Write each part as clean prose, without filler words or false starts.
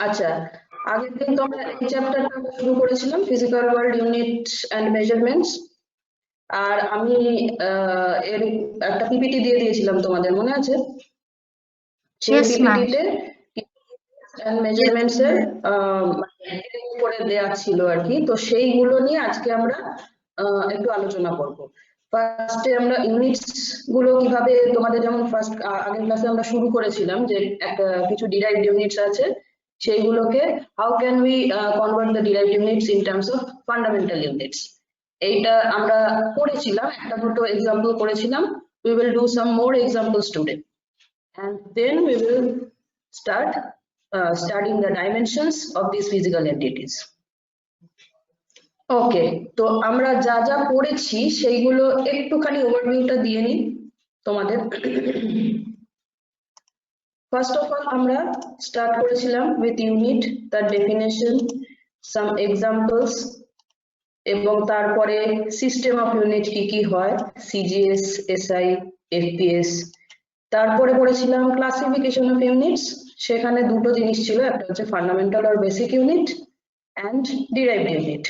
আচ্ছা, আগের দিন তো আমরা এই চ্যাপ্টারটা শুরু করেছিলাম, physical world unit and measurements. আর আমি এর একটা পিপিটি দিয়ে দিয়েছিলাম, তোমাদের মনে আছে? সেই পিপিটিতে অ্যান্ড মেজারমেন্টস এর করে দেওয়া ছিল আর কি। তো সেইগুলো নিয়ে আজকে আমরা একটু আলোচনা করব। ফার্স্টে আমরা ইউনিটস গুলো কিভাবে, তোমাদের যেমন ফার্স্ট আগের ক্লাসে আমরা শুরু করেছিলাম যে একটা কিছু ডিরাইভড ইউনিটস আছে, সেইগুলোকে how can we convert the derived units in terms of fundamental units, এইটা আমরা করেছিলাম, একটা দুটো এক্সাম্পল করেছিলাম। We will do some more examples today, and then we will start studying the dimensions of these physical entities. ওকে, তো আমরা যা যা পড়েছি সেইগুলো একটুখানি ওভারভিউটা দিয়ে নিই তোমাদের। ফার্স্ট অফ অল আমরা স্টার্ট করেছিলাম উইথ ইউনিট, তার ডেফিনেশন, সাম এক্সাম্পলস, এবং তারপরে সিস্টেম অফ ইউনিট কি কি হয়, সিজিএস, এসআই, এফপিএস। তারপরে পড়েছিলাম ক্লাসিফিকেশন অফ ইউনিটস, সেখানে দুটো জিনিস ছিল, একটা হচ্ছে ফান্ডামেন্টাল আর basic unit and derived unit.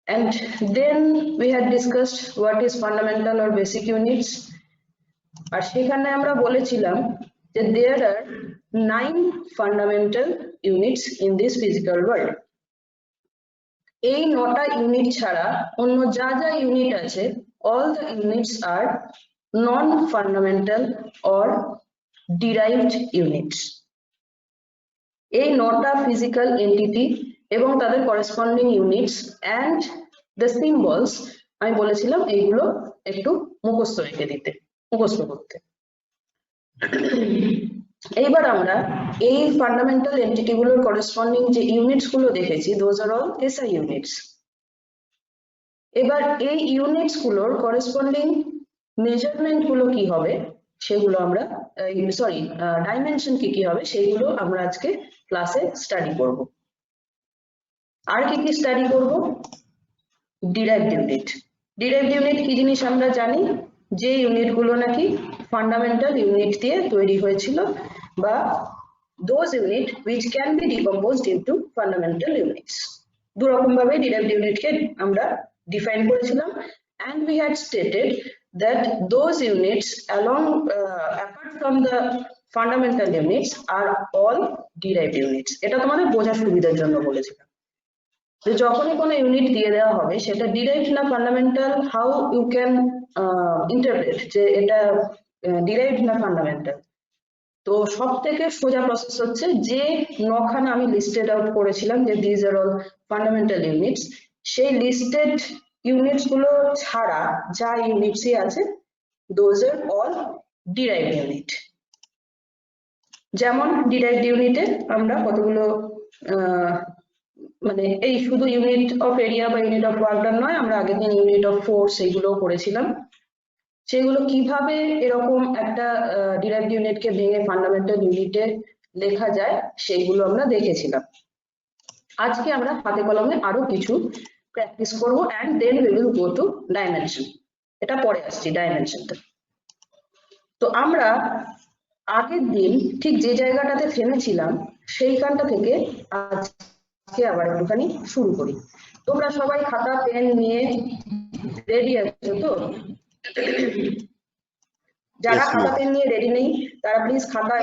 And then we had discussed what is fundamental or basic units, আর সেখানে আমরা বলেছিলাম যে there are 9 fundamental units in this physical world. এই 9টা ইউনিট ছাড়া অন্য যা যা ইউনিট আছে, all the units are non fundamental or derived units. এই 9টা ফিজিক্যাল এন্টিটি এবং তাদের corresponding units and the symbols আমি বলেছিলাম এইগুলো একটু মুখস্থ রেখে দিতে, মুখস্থ করতে। এইবার আমরা এই ফান্ডামেন্টাল এন্টিটি গুলোর করেসপন্ডিং যে ইউনিটস গুলো দেখেছি, those are all SI units. এবার এই ইউনিটস গুলোর করেসপন্ডিং মেজারমেন্ট গুলো কি হবে সেগুলো আমরা, সরি, ডাইমেনশন কি কি হবে সেইগুলো আমরা আজকে ক্লাসে স্টাডি করব। আর কি কি স্টাডি করব? Derived unit. ডিরাইভড ইউনিট কি জিনিস আমরা জানি, যে ইউনিট গুলো নাকি ফান্ডামেন্টাল ইউনিট দিয়ে তৈরি হয়েছিল, বা those unit which can be decomposed into fundamental units. দু রকম ভাবে ডিরাইভড ইউনিটকে আমরা ডিফাইন করেছিলাম, and we had stated that those units along apart from the fundamental units are all derived units. এটা তোমাদের বোঝার সুবিধার জন্য বলেছিলাম যে যখনই কোনো ইউনিট দিয়ে দেওয়া হবে সেটা ডিরাইভড না fundamental, how you can interpret যে এটা ডিরাইভড না ফান্ডামেন্টাল। তো সব থেকে সোজা প্রসেস হচ্ছে যে 9খানা আমি লিস্টেড আউট করেছিলাম যে these are all fundamental units, সেই লিস্টেড ইউনিটস গুলো ছাড়া যা ইউনিটসই আছে those are all derived unit. যেমন ডিরাইভড ইউনিটে আমরা কতগুলো মানে এই শুধু ইউনিট অফ এরিয়া বা ইউনিট অফ ওয়ার্ক ডান নয়, আমরা আগের দিন ইউনিট অফ ফোর্স এইগুলোও করেছিলাম। সেগুলো কিভাবে এরকম একটা ডিরাইভড ইউনিটকে ভেঙে ফান্ডামেন্টাল ইউনিটে লেখা যায় সেইগুলো আমরা দেখেছিলাম। আজকে আমরা হাতে কলমে আরো কিছু প্র্যাকটিস করব, and then we will go to dimension. এটা পরে আসছি ডাইমেনশনটা। তো আমরা আগের দিন ঠিক যে জায়গাটাতে থেমেছিলাম সেইখানটা থেকে আজকে আবার একটুখানি শুরু করি। তোমরা সবাই খাতা পেন নিয়ে রেডি আছো তো? যারা খাতা পেন নিয়ে রেডি নেই তারা প্লিজ খাতা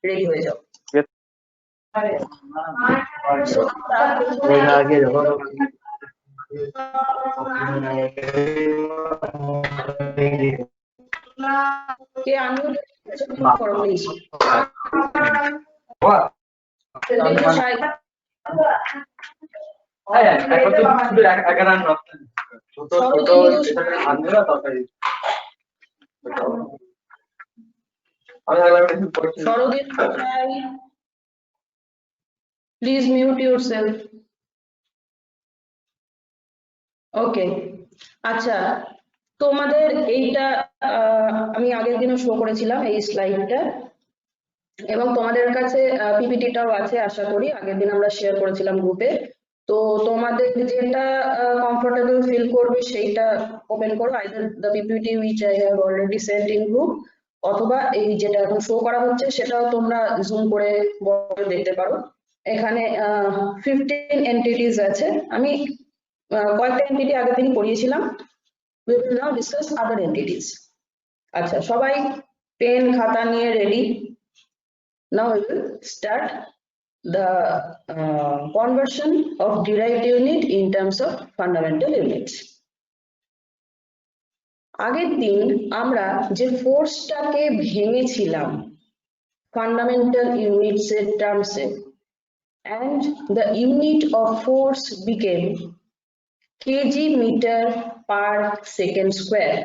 রেডি হয়ে যাও। কে আনমিউট করো please. Please mute yourself. Okay. আচ্ছা, তোমাদের এইটা আমি আগের দিনও শো করেছিলাম এই স্লাইডটা, এবং তোমাদের কাছে পিপিটিটাও আছে আশা করি, আগের দিন আমরা শেয়ার করেছিলাম গ্রুপে। তো তোমাদের যেটা কমফোর্টেবল ফিল করবে সেইটা ওপেন করো, either the PPT which I have already sent in group অথবা এই যেটা এখন শো করা হচ্ছে সেটাও তোমরা জুম করে দেখতে পারো। এখানে 15 এন্টিটিস আছে। আমি কয়েকটা এন্টিটি আগে থেকে পড়িয়েছিলাম। We will now discuss other entities. আচ্ছা, সবাই পেন খাতা নিয়ে ready? Now we will start the conversion of derived unit in terms of fundamental units. আগের দিন আমরা যে ফোর্সটাকে ভেঙেছিলাম ফান্ডামেন্টাল ইউনিটস এর টার্মসে, and the unit of force became kg meter per second square.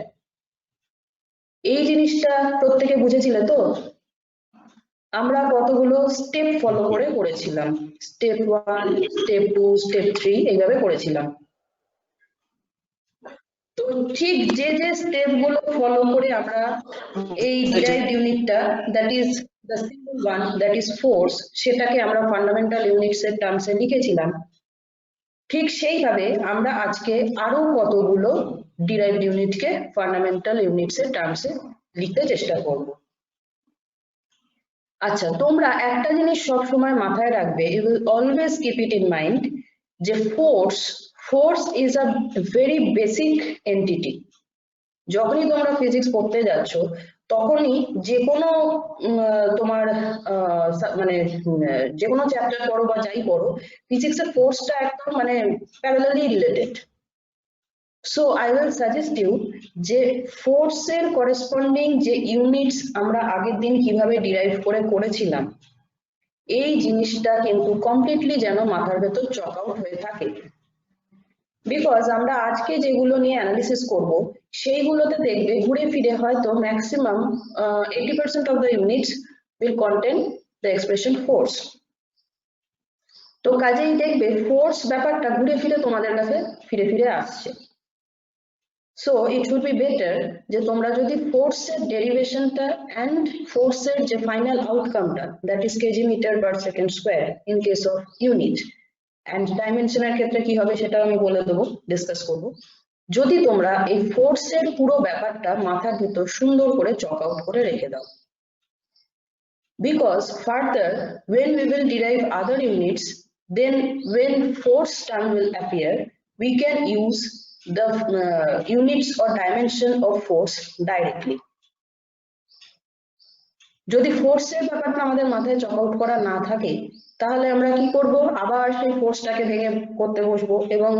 এই জিনিসটা প্রত্যেকে বুঝেছিলে তো? আমরা কতগুলো স্টেপ ফলো করে করেছিলাম, স্টেপ 1, স্টেপ 2, স্টেপ 3 এইভাবে করেছিলাম। তো ঠিক যে যে স্টেপ গুলো ফলো করে আমরা এই ডিরাইভড ইউনিটটা, that is the simple one, that is force, সেটাকে আমরা ফান্ডামেন্টাল ইউনিটস এর টার্মসে লিখেছিলাম, ঠিক সেইভাবে আমরা আজকে আরো কতগুলো ডিরাইভড ইউনিটকে ফান্ডামেন্টাল ইউনিটস এর টার্মসে লিখতে চেষ্টা করব। আচ্ছা, তোমরা একটা জিনিস সব সময় মাথায় রাখবে, you will always keep it in mind, যে force is a very basic entity. যখনই তোমরা ফিজিক্স পড়তে যাচ্ছ তখনই যে কোনো তোমার মানে যে কোনো চ্যাপ্টার পড়ো বা যাই পড়ো, ফিজিক্সের ফোর্সটা একদম মানে parallelly related. So I will suggest you যে ফোর্সের করেসপন্ডিং যে ইউনিটস আমরা আগের দিন কিভাবে ডিরাইভ করে করেছিলাম, এই জিনিসটা কিন্তু কমপ্লিটলি যেন মাথার ভেতর চক আউট হয়ে থাকে। বিকজ আমরা আজকে যেগুলো নিয়ে অ্যানালিসিস করব সেইগুলোতে দেখবে ঘুরে ফিরে হয়তো maximum 80% of the units will contain the expression force. তো কাজেই দেখবে ফোর্স ব্যাপারটা ঘুরে ফিরে তোমাদের কাছে ফিরে ফিরে আসছে। So it will be better যে তোমরা যদি ফোর্সের ডেরিভেশনটা অ্যান্ড ফোর্সের যে ফাইনাল আউটকামটা, that is KG metre per second square in case of unit, and ডাইমেনশনের ক্ষেত্রে কি হবে সেটাও আমি বলে দেবো, ডিসকাস করব। যদি তোমরা এই ফোর্সের পুরো ব্যাপারটা মাথার ভিতর সুন্দর করে চক আউট করে রেখে দাও, because further when we will derive other units, then when force term will appear, we can use the units or dimension of force directly. যদি ফোর্সের ব্যাপারটা আমাদের মাথায় চক আউট করা না থাকে তাহলে আমরা কি করব, আবার সেই ফোর্সটাকে ভেঙে করতে বসবো এবং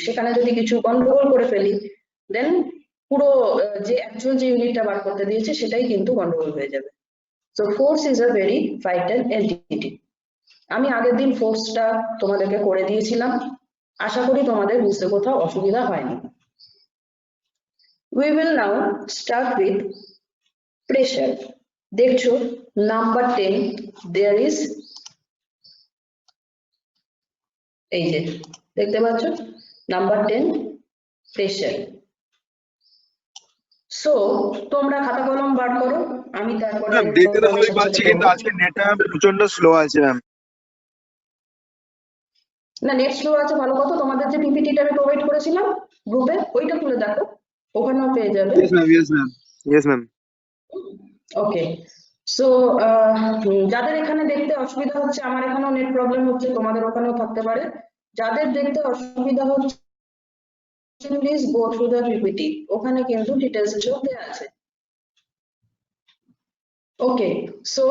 সেখানে যদি কিছু গন্ডগোল করে ফেলি, দেন পুরো যে অ্যাকচুয়াল যে ইউনিটটা বার করতে দিয়েছে সেটাই কিন্তু গন্ডগোল হয়ে যাবে। So force is a very vital entity. আমি আগের দিন ফোর্সটা তোমাদেরকে করে দিয়েছিলাম, আশা করি তোমাদের বুঝতে কোথাও অসুবিধা হয়নি। We will now start with pressure. দেখছো নাম্বার 10 there is, এই যে দেখতে পাচ্ছ নাম্বার 10 প্রেসার। সো তোমরা খাতা কলম বার করো, আমি তারপরে দেখতে তো ভালোই পাচ্ছি, কিন্তু আজকে নেটটা প্রচন্ড স্লো আছে ম্যাম। না, নেট স্লো আছে ভালো কথা, তোমাদের যে পিপিটিটা আমি প্রোভাইড করেছিলাম গ্রুপে ওইটা খুলে দেখো, ওখানেও পেয়ে যাবে। Yes ma'am, yes ma'am, yes ma'am. Okay, so যাদের এখানে দেখতে অসুবিধা হচ্ছে, আমার এখানেও নেট প্রবলেম হচ্ছে, তোমাদের ওখানেও থাকতে পারে, যাদের দেখতে অসুবিধা হচ্ছে please go through the PPT, ওখানে কিন্তু ডিটেইলস সব দেয়া আছে। Okay, so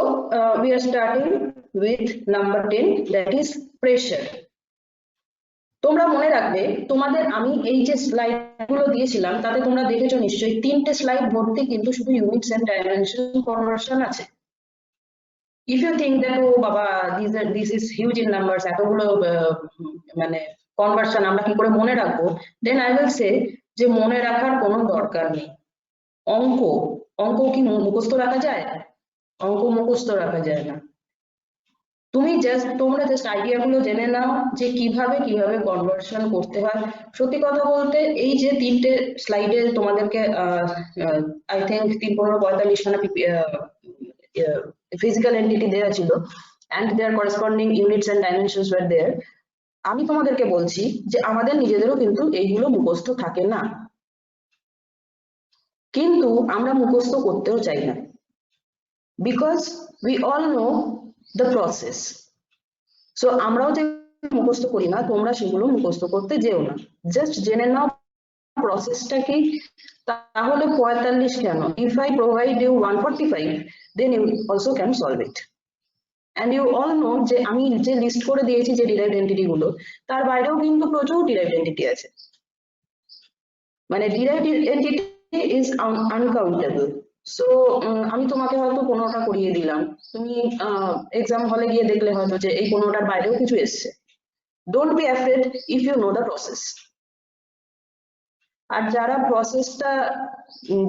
we are starting with number 10, that is pressure. তোমরা মনে রাখবে তোমাদের আমি এই যে স্লাইড গুলো দিয়েছিলাম তাতে তোমরা দেখেছো নিশ্চয়ই 3টে স্লাইড ভর্তি কিন্তু শুধু ইউনিটস এন্ড ডাইমেনশন কনভার্সন আছে। If you think that oh baba this is huge in numbers, এতগুলো মানে কনভার্সন আমরা কি করে মনে রাখবো, then I will say যে মনে রাখার কোনো দরকার নেই। অঙ্ক কি মুখস্থ রাখা যায়? অঙ্ক মুখস্থ রাখা যায় না। তোমরা জাস্ট আইডিয়া গুলো জেনে নাও যে কিভাবে কনভার্সন করতে হয়। সত্যি কথা বলতে এই যে 3টে স্লাইডে তোমাদেরকে আই থিংক 3-15-45 খানা physical entity দেয়া ছিল and their corresponding units and dimensions were there. আমি তোমাদেরকে বলছি যে আমাদের নিজেদেরও কিন্তু এইগুলো মুখস্থ থাকে না। কিন্তু আমরা মুখস্থ করতেও চাই না, because we all know the process. So আমরাও যে মুখস্থ করি না, তোমরা সেগুলো মুখস্থ করতে যেও না, জাস্ট জেনে নাও প্রসেসটা কি। তাহলে 45 কেন, if I provide you 145 then you also can solve it. And you all know যে আমি যে লিস্ট করে দিয়েছি যে ডিরাইভড এন্টিটি গুলো, তার বাইরেও কিন্তু প্রচুর ডিরাইভড এন্টিটি আছে, মানে derived entity is uncountable. So আমি তোমাকে হয়তো 15টা করিয়ে দিলাম, তুমি এক্সাম হলে গিয়ে দেখলে হয়তো যে এই 15টার বাইরেও কিছু এসছে। Don't be afraid if you know the process. আর যারা প্রসেসটা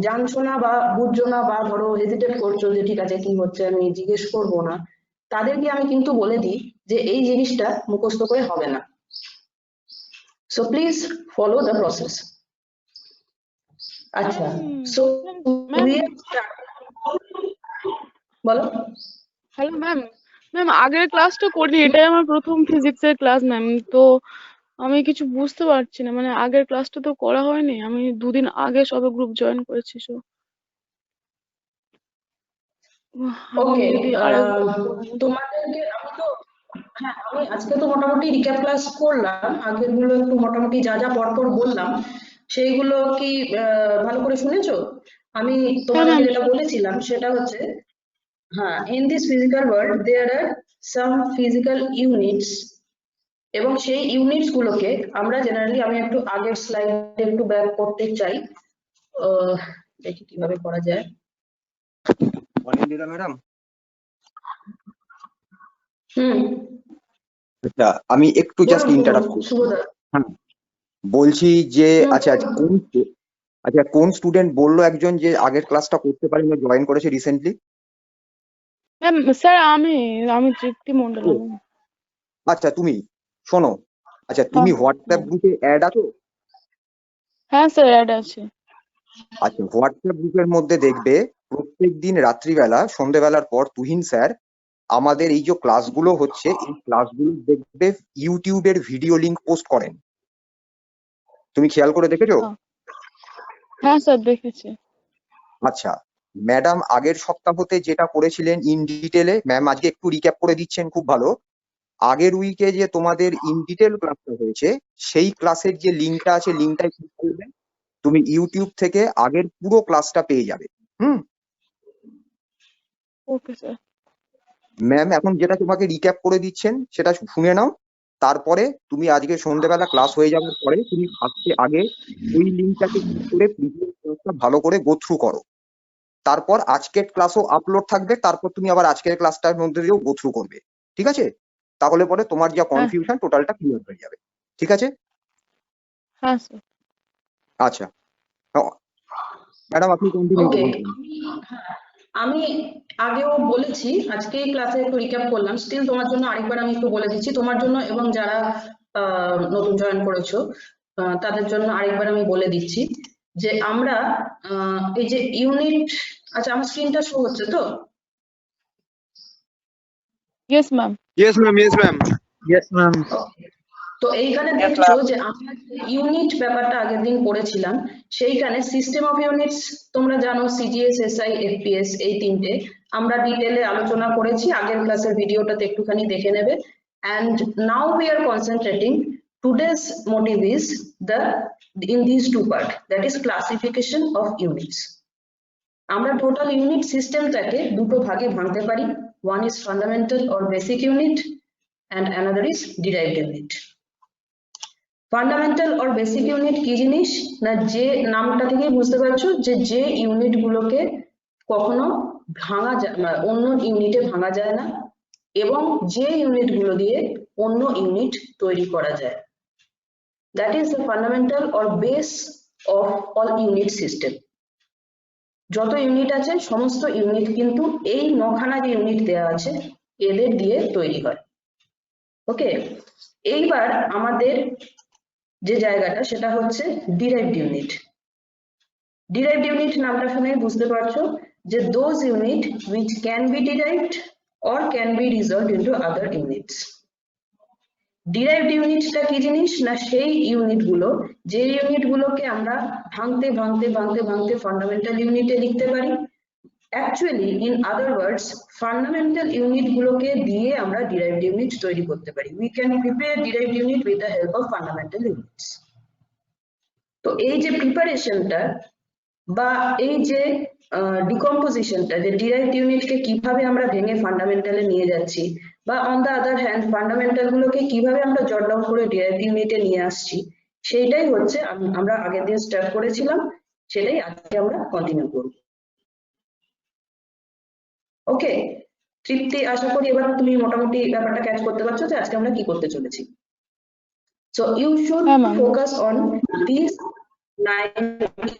জানছো না বা বুঝছো না, বা ধরো হেজিটেট করছো যে ঠিক আছে কি হচ্ছে আমি জিজ্ঞেস করবো না, তাদেরকে আমি কিন্তু বলে দিই যে এই জিনিসটা মুখস্থ করে হবে না। So please follow the process. আচ্ছা, সো বলো। Hello ma'am. ম্যাম আগের ক্লাসটা করিনি, এটাই আমার প্রথম ফিজিক্সের ক্লাস ম্যাম। তো আমি কিছু বুঝতে পারছি না, মানে আগের ক্লাসটা তো করা হয়নি, আমি 2 দিন আগে সবে গ্রুপ জয়েন করেছি। সো ওকে, যদি আরেকবার তোমাদেরকে আমি তো, হ্যাঁ আমি আজকে তো মোটামুটি রিক্যাপ ক্লাস করলাম, আগের গুলো একটু মোটামুটি যা যা পরপর বললাম সেইগুলো কি ভালো করে শুনেছো? আমি তোমাদেরকে যেটা বলেছিলাম সেটা হচ্ছে, হ্যাঁ, in this physical world there are some physical units, এবং সেই ইউনিটস গুলোকে আমরা জেনারেলি, আমি একটু আগের স্লাইডে একটু ব্যাক করতে চাই, দেখি কিভাবে করা যায়। অনিন্দিতা ম্যাডাম, আচ্ছা আমি একটু জাস্ট ইন্টারাপ্ট করছি। হ্যাঁ বলছি যে আচ্ছা কোন স্টুডেন্ট বললো একজন যে আগের ক্লাসটা করতে পারেনি, জয়েন করেছে রিসেন্টলি? ম্যাম স্যার আমি তৃপ্তি মন্ডল। আচ্ছা তুমি শোনো, আচ্ছা তুমি হোয়াটসঅ্যাপ গ্রুপে অ্যাড আছো? হ্যাঁ স্যার অ্যাড আছে। আচ্ছা হোয়াটসঅ্যাপ গ্রুপের মধ্যে দেখবে প্রত্যেকদিন রাত্রিবেলা সন্ধ্যেবেলার পর তুহিন স্যার আমাদের এই যে ক্লাসগুলো হচ্ছে এই ক্লাসগুলো দেখবে ইউটিউবের ভিডিও লিংক পোস্ট করেন। তুমি খেয়াল করে দেখেছো? হ্যাঁ স্যার দেখেছি। আচ্ছা ম্যাডাম আগের সপ্তাহতে যেটা করেছিলেন ইন ডিটেলে ম্যাম আজকে একটু রিক্যাপ করে দিচ্ছেন, খুব ভালো। আগের উইকে যে তোমাদের ইন ডিটেল ক্লাসটা হয়েছে সেই ক্লাসের যে লিঙ্কটা আছে লিঙ্কটাই ক্লিক করবে, তুমি ইউটিউব থেকে আগের পুরো ক্লাসটা পেয়ে যাবে। Okay sir. ম্যাম এখন যেটা তোমাকে রিক্যাপ করে দিচ্ছেন সেটা শুনে নাও, তারপরে তুমি আজকে সন্ধ্যেবেলা ক্লাস হয়ে যাওয়ার পরে তুমি আজকে আগে ওই লিঙ্কটাকে ক্লিক করে প্রিভিয়াস ক্লাসটা ভালো করে গো থ্রু করো, তারপর আজকের ক্লাসও আপলোড থাকবে, তারপর তুমি আবার আজকের ক্লাসটার মধ্যে দিয়েও গো থ্রু করবে, ঠিক আছে? তাহলে পরে তোমার যা কনফিউশন টোটালটা ক্লিয়ার হয়ে যাবে, ঠিক আছে? হ্যাঁ স্যার। আচ্ছা ম্যাডাম আপনি কন্টিনিউ করুন। আমি আগেও বলেছি, আজকে ক্লাসে একটু রিক্যাপ করলাম, স্টিল তোমার জন্য আরেকবার আমি একটু বলে দিচ্ছি, তোমার জন্য এবং যারা নতুন জয়েন করেছো তাদের জন্য আরেকবার আমি বলে দিচ্ছি যে আমরা এই যে ইউনিট, আচ্ছা আমার স্ক্রিনটা শো হচ্ছে তো? Yes ma'am. Yes ma'am, yes ma'am. Yes, ma'am. তো এইখানে দেখছো যে আমরা ইউনিট ব্যাপারটা আগের দিন পড়েছিলাম, সেইখানে সিস্টেম অফ ইউনিটস তোমরা জানো, সিজিএস, এসআই, এফপিএস, এই তিনটে আমরা ডিটেলে আলোচনা করেছি, আগের ক্লাসের ভিডিওটাতে একটুখানি দেখে নেবে। and now we are concentrating, today's motive is in these two part, that is classification of units. আমরা টোটাল ইউনিট সিস্টেমটাকে দুটো ভাগে ভাঙতে পারি, one is fundamental or basic unit and another is derived unit. Fundamental or basic unit কি জিনিস না, যে নামটা থেকে বুঝতে পারছো যে ইউনিট গুলোকে কখনো ভাঙা যায়, অন্য ইউনিটে ভাঙা যায় না, এবং যে ইউনিট গুলো দিয়ে অন্য ইউনিট তৈরি করা যায়, that is the fundamental or base of all unit system. যত ইউনিট আছে সমস্ত ইউনিট কিন্তু এই 9খানা যে ইউনিট দেওয়া আছে এদের দিয়ে তৈরি হয়। ওকে, এইবার আমাদের যে জায়গাটা সেটা হচ্ছে ডিরাইভড ইউনিট। ডিরাইভড ইউনিট নামটা শুনে বুঝতে পারছো যে those unit which can be derived or can be resolved into other units. Derived ইউনিটটা কি জিনিস না, সেই ইউনিট গুলো যে ইউনিট গুলোকে আমরা ভাঙতে ভাঙতে ভাঙতে ভাঙতে ফান্ডামেন্টাল ইউনিটে লিখতে পারি। Actually in other words fundamental unit গুলোকে দিয়ে আমরা ডিরাইভড ইউনিট তৈরি করতে পারি। We can prepare derived unit with the help of fundamental units. তো এই যে প্রিপারেশনটা বা এই যে ডিকম্পোজিশনটা, যে ডিরাইভড ইউনিটকে কিভাবে আমরা ভেঙে ফান্ডামেন্টালে নিয়ে যাচ্ছি, বা on the other hand fundamental গুলোকে কিভাবে আমরা জট ডাউন করে ডিরাইভড ইউনিটে নিয়ে আসছি, সেইটাই হচ্ছে আমরা আগের দিন স্টার্ট করেছিলাম, সেটাই আজকে আমরা কন্টিনিউ করব। ওকে তৃপ্তি, আশা করি এবার তুমি মোটামুটি ব্যাপারটা ক্যাচ করতে পারছো যে আজকে আমরা কি করতে চলেছি। So you should হ্যাঁ ma'am. focus on these 9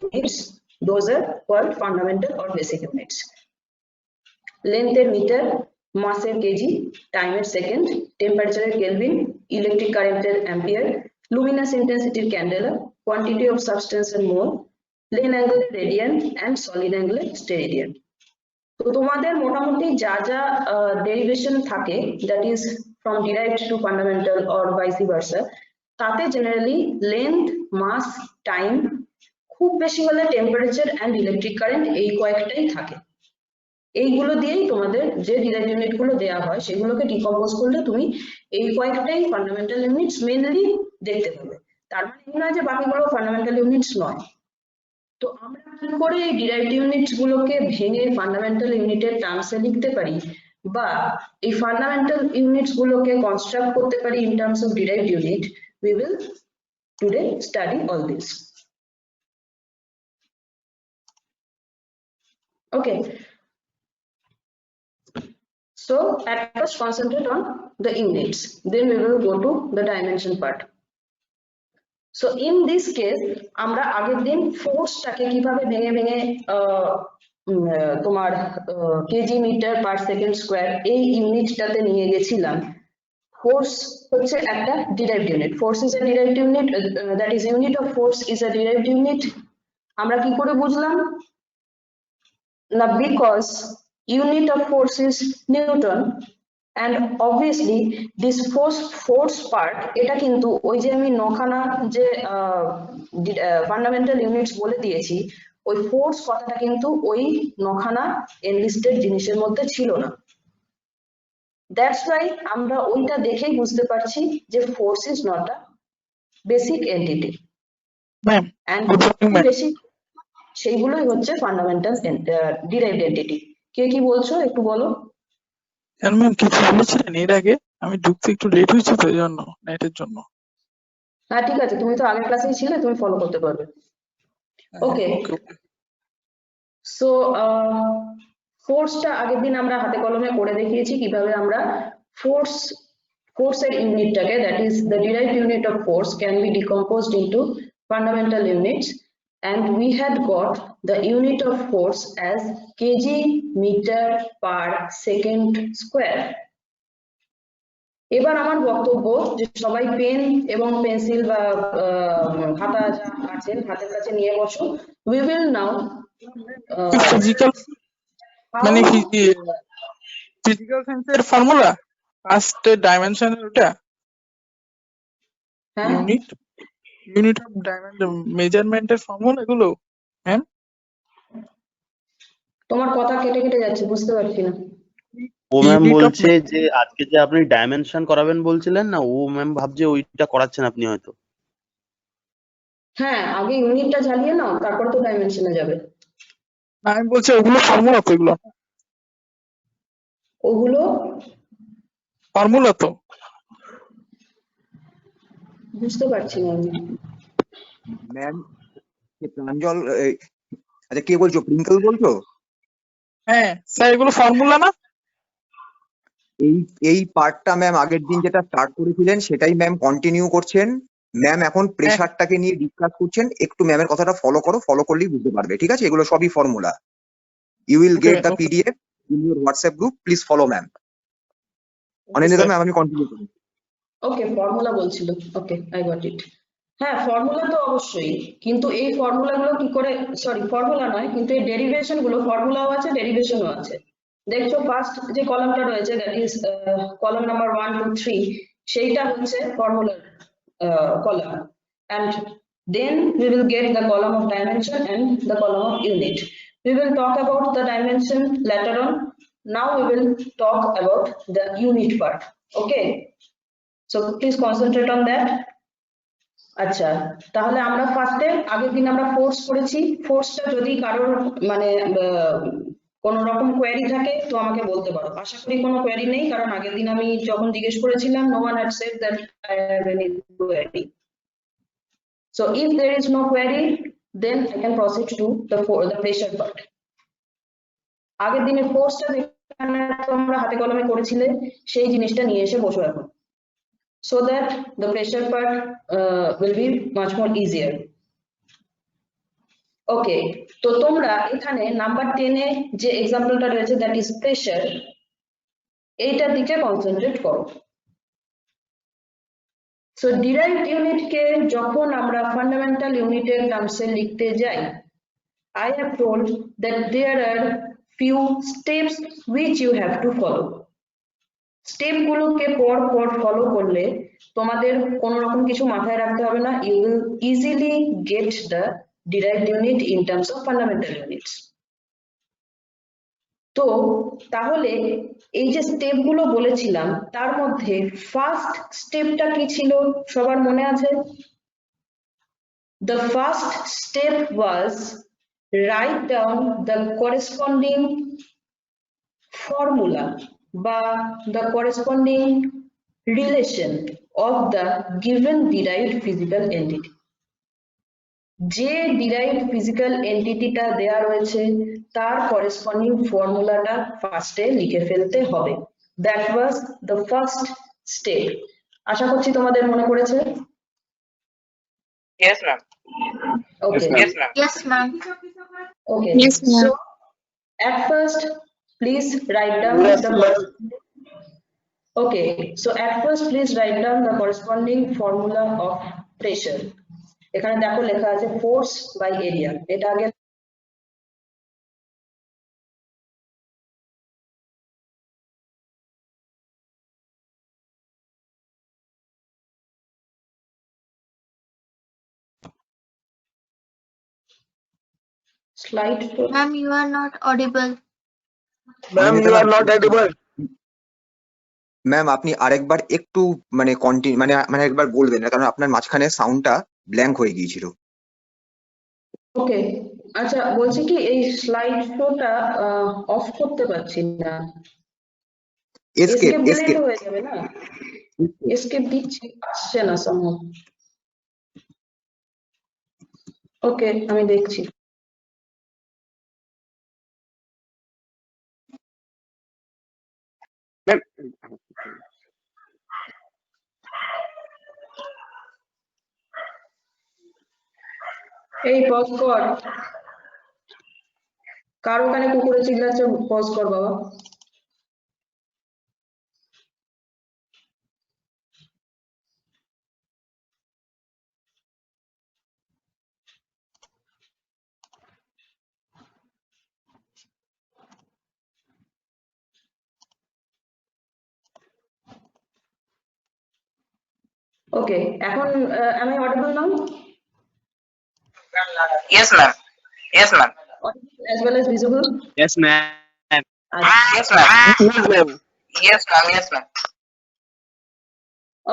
units. Those are called fundamental or basic units. Length এর মিটার, mass এর কেজি, time এর সেকেন্ড, temperature এর কেলভিন, electric current এর অ্যাম্পিয়ার, luminous intensity এর ক্যান্ডেলা, quantity of substance এর মোল, plane angle এর radian and solid angle এর স্টেরেডিয়ান। তো তোমাদের মোটামুটি যা যা ডেরিভেশন থাকে, that is from derived to fundamental or vice versa, তাতে জেনারেলি লেন্থ, মাস, টাইম, খুব বেশি হলে টেম্পারেচার অ্যান্ড ইলেকট্রিক কারেন্ট, এই কয়েকটাই থাকে। এইগুলো দিয়েই তোমাদের যে ডিরাইভড ইউনিট গুলো দেওয়া হয় সেগুলোকে ডিকম্পোজ করলে তুমি এই কয়েকটাই ফান্ডামেন্টাল ইউনিটস মেইনলি দেখতে পাবে। তার মানে এই নয় যে বাকিগুলো ফান্ডামেন্টাল ইউনিটস নয়। তো আমরা কি করে এই ডিরাইভড ইউনিটস গুলোকে ভেঙে ফান্ডামেন্টাল ইউনিটের টার্মসে লিখতে পারি, বা এই ফান্ডামেন্টাল ইউনিটস গুলোকে কনস্ট্রাক্ট করতে পারি in terms of derived unit, we will today study all this. Okay, so at first concentrate on the units, then we will go to the dimension part. So in this case আমরা আগের দিন ফোর্সটাকে কিভাবে ভেঙে ভেঙে তোমার KG metre per second square এই ইউনিটটাতে নিয়ে গেছিলাম। Force হচ্ছে একটা derived unit. Force is a derived unit. That is, unit of force is a derived unit. আমরা কি করে বুঝলাম না, because unit of force is Newton, and obviously this force part এটা কিন্তু ওই যে আমি নখানা যে ফান্ডামেন্টাল ইউনিটস বলে দিয়েছি, ওই ফোর্স কথাটা কিন্তু ওই নখানা এনলিস্টেড জিনিসের মধ্যে ছিল না। That's why আমরা ওইটা দেখেই বুঝতে পারছি যে force is not a basic entity. Ma'am And good morning ma'am. basic সেইগুলোই হচ্ছে ফান্ডামেন্টাল derived entity. কে কি বলছো একটু বলো। ম্যাম কিছু বলেছিলেন এর আগে? আমি ঢুকতে একটু লেট হয়েছে তো, এই জন্য নেটের জন্য। হ্যাঁ ঠিক আছে, তুমি তো আগের ক্লাসেই ছিলে, তুমি ফলো করতে পারবে। ওকে, ওকে সো ফোর্সটা আগের দিন আমরা হাতে কলমে করে দেখিয়েছি কিভাবে আমরা force এর ইউনিটটাকে, that is the derived unit of force can be decomposed into fundamental units, and we had got the unit of force as kg meter per second square. এবার আমার বক্তব্য যে সবাই পেন এবং পেন্সিল বা খাতা যা আছে হাতের কাছে নিয়ে বসো। We will now ফিজিক্যাল মানে কি ফিজিক্যাল সায়েন্সের ফর্মুলা ফার্স্ট ডাইমেনশনের ওটা হ্যাঁ ইউনিট অফ ডাইমেনশন মেজারমেন্টের ফর্মুলা এগুলো ম্যাম। তোমার কথা কেটে কেটে যাচ্ছে, বুঝতে পারছি না। ও ম্যাম Unit of বলছে যে আজকে যে আপনি ডাইমেনশন করাবেন বলছিলেন না, ও ম্যাম ভাবছে ওইটা করাচ্ছেন আপনি হয়তো। হ্যাঁ, আগে ইউনিটটা জ্বালিয়ে নাও, তারপর তো ডাইমেনশনে যাবে। আমি বলছি ওগুলো ফর্মুলা তো, এগুলো ওগুলো ফর্মুলা তো। বুঝতে পারছি না আমি। ম্যাম প্রাঞ্জল আচ্ছা কে বলছো, প্রিঙ্কল বলছো? হ্যাঁ স্যার এগুলো ফর্মুলা না? এই পার্টটা ম্যাম আগের দিন যেটা স্টার্ট করেছিলেন সেটাই ম্যাম কন্টিনিউ করছেন। ম্যাম এখন প্রেসারটাকে নিয়ে ডিসকাস করছেন, একটু ম্যামের কথাটা ফলো করো, ফলো করলেই বুঝতে পারবে। ঠিক আছে, এগুলো সবই formula. You will get the PDF in your WhatsApp group, please follow ma'am. Anindita ma'am আমি কন্টিনিউ করি। ওকে, ফর্মুলা বলছিল। Okay, I got it. হ্যাঁ, ফর্মুলা তো অবশ্যই, কিন্তু এই ফর্মুলাগুলো কি করে, সরি ফর্মুলা নয়, কিন্তু এই ডেরিভেশন গুলো ফর্মুলাও আছে, ডেরিভেশনও আছে। দেখছো ফার্স্ট যে কলামটা রয়েছে, দ্যাট ইজ কলাম নাম্বার 1 2 3, সেইটা হচ্ছে ফর্মুলার column, and then we will get the column of dimension and the column of unit. We will talk about the dimension later on. Now we will talk about the unit part. Okay, so please concentrate on that. আচ্ছা, তাহলে আমরা ফার্স্টে আগের দিন আমরা force করেছি। ফোর্সটা যদি কারোর মানে কোন রকম কোয়েরি থাকে তো আমাকে বলতে পারো। আশা করি কোনো কোয়েরি নেই, কারণ আগের দিন আমি যখন জিজ্ঞেস করেছিলাম no one had said that I have any query. So if there is no query, then I can proceed to the pressure part. আগের দিনের ফোর্সটা যেখানে তোমরা হাতে কলমে করেছিলে সেই জিনিসটা নিয়ে এসে বসো এখন, so that the pressure part will be much more easier. Okay, তো তোমরা এখানে নাম্বার 10 এ যে এক্সাম্পলটা রয়েছে that is pressure, এইটার দিকে কনসেন্ট্রেট করো। So derived unit কে যখন আমরা ফান্ডামেন্টাল ইউনিটের টার্মসে লিখতে যাই, I have told that there are few steps which you have to follow. Step গুলোকে পর পর ফলো করলে তোমাদের কোনো রকম কিছু মাথায় রাখতে হবে না, you will easily get the derived unit in terms of fundamental units. তো তাহলে এই যে স্টেপ গুলো বলেছিলাম তার মধ্যে ফার্স্ট স্টেপটা কি ছিল সবার মনে আছে? The first step was write down the corresponding formula বা the corresponding relation of the given derived physical entity. যে derived physical entity টা দেয়া রয়েছে তার corresponding ফর্মুলাটা ফার্স্টে লিখে ফেলতে হবে। That was the first step. আশা করছি তোমাদের মনে পড়েছে। Yes, ma'am. Okay. Yes, ma'am. Yes, ma'am. Okay. Yes, ma'am. So at first, please write down Okay. So at first, please write down the corresponding formula of pressure. এখানে দেখো লেখা আছে force by area. এটা আগে slide to Ma'am, you are not audible. Ma'am, you are not audible. Ma'am আপনি আরেকবার একটু মানে কন্টিনিউ মানে একবার বলবেন না, কারণ আপনার মাঝখানে সাউন্ডটা ব্ল্যাঙ্ক হয়ে গিয়েছিল। ওকে, আচ্ছা বলছি কি এই স্লাইড শোটা অফ করতে পারছি না। এসকেপ এসকেপ দিলেই এসকেপ তো হয়ে যাবে না? এসকেপ দিচ্ছি, আসছে না সম্ভব। ওকে, আমি দেখছি। এই পজ কর, কার ওখানে কুকুরে চিল্লাচ্ছে, পজ কর বাবা। ওকে, এখন am I audible now? Yes, ma'am. Yes, ma'am. Audible as well as visible? Yes, ma'am. Yes, ma'am. Yes, ma'am. Yes, ma'am. Yes, ma'am.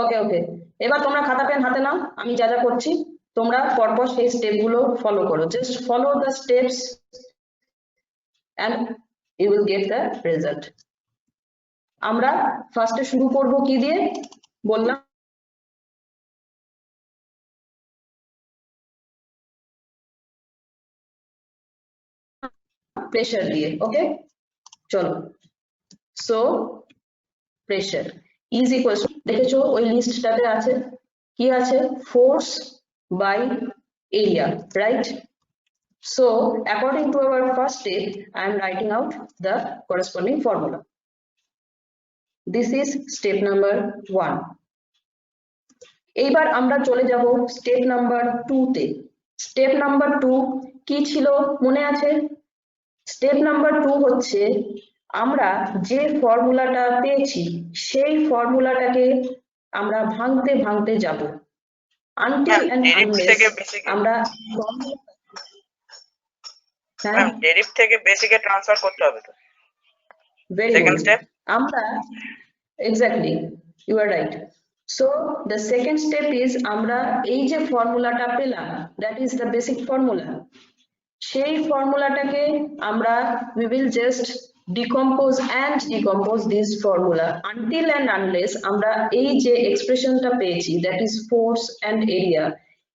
ওকে ওকে, এবার তোমরা খাতা পেন হাতে নাও, আমি যা যা করছি তোমরা পরপর সেই স্টেপ গুলো ফলো করো। Just follow the steps and you will get the result. আমরা ফার্স্টে শুরু করব কি দিয়ে বললাম, প্রেসার দিয়ে। ওকে চলো, so pressure is equals to, দেখেছো ওই লিস্টটাতে আছে কি আছে, force by area, right? So according to our first step, I am writing out the corresponding formula. This is step number 1. এইবার আমরা চলে যাব স্টেপ নাম্বার 2 তে। স্টেপ নাম্বার 2 কি ছিল মনে আছে? স্টেপ নাম্বার 2 হচ্ছে আমরা যে ফর্মুলাটা পেয়েছি সেই ফর্মুলাটাকে আমরা ভাঙতে ভাঙতে যাব until ma'am and derive unless থেকে বেসিকে আমরা হ্যাঁ ম্যাম ডেরিভ থেকে বেসিকে ট্রান্সফার করতে হবে তো ভেরি সেকেন্ড গুড স্টেপ আমরা exactly you are right so the second step is আমরা এই যে ফর্মুলাটা পেলাম that is the basic formula সেই ফর্মুলাটাকে আমরা we will just decompose this formula until and unless আমরা এই যে এক্সপ্রেশনটা পেয়েছি that is force and area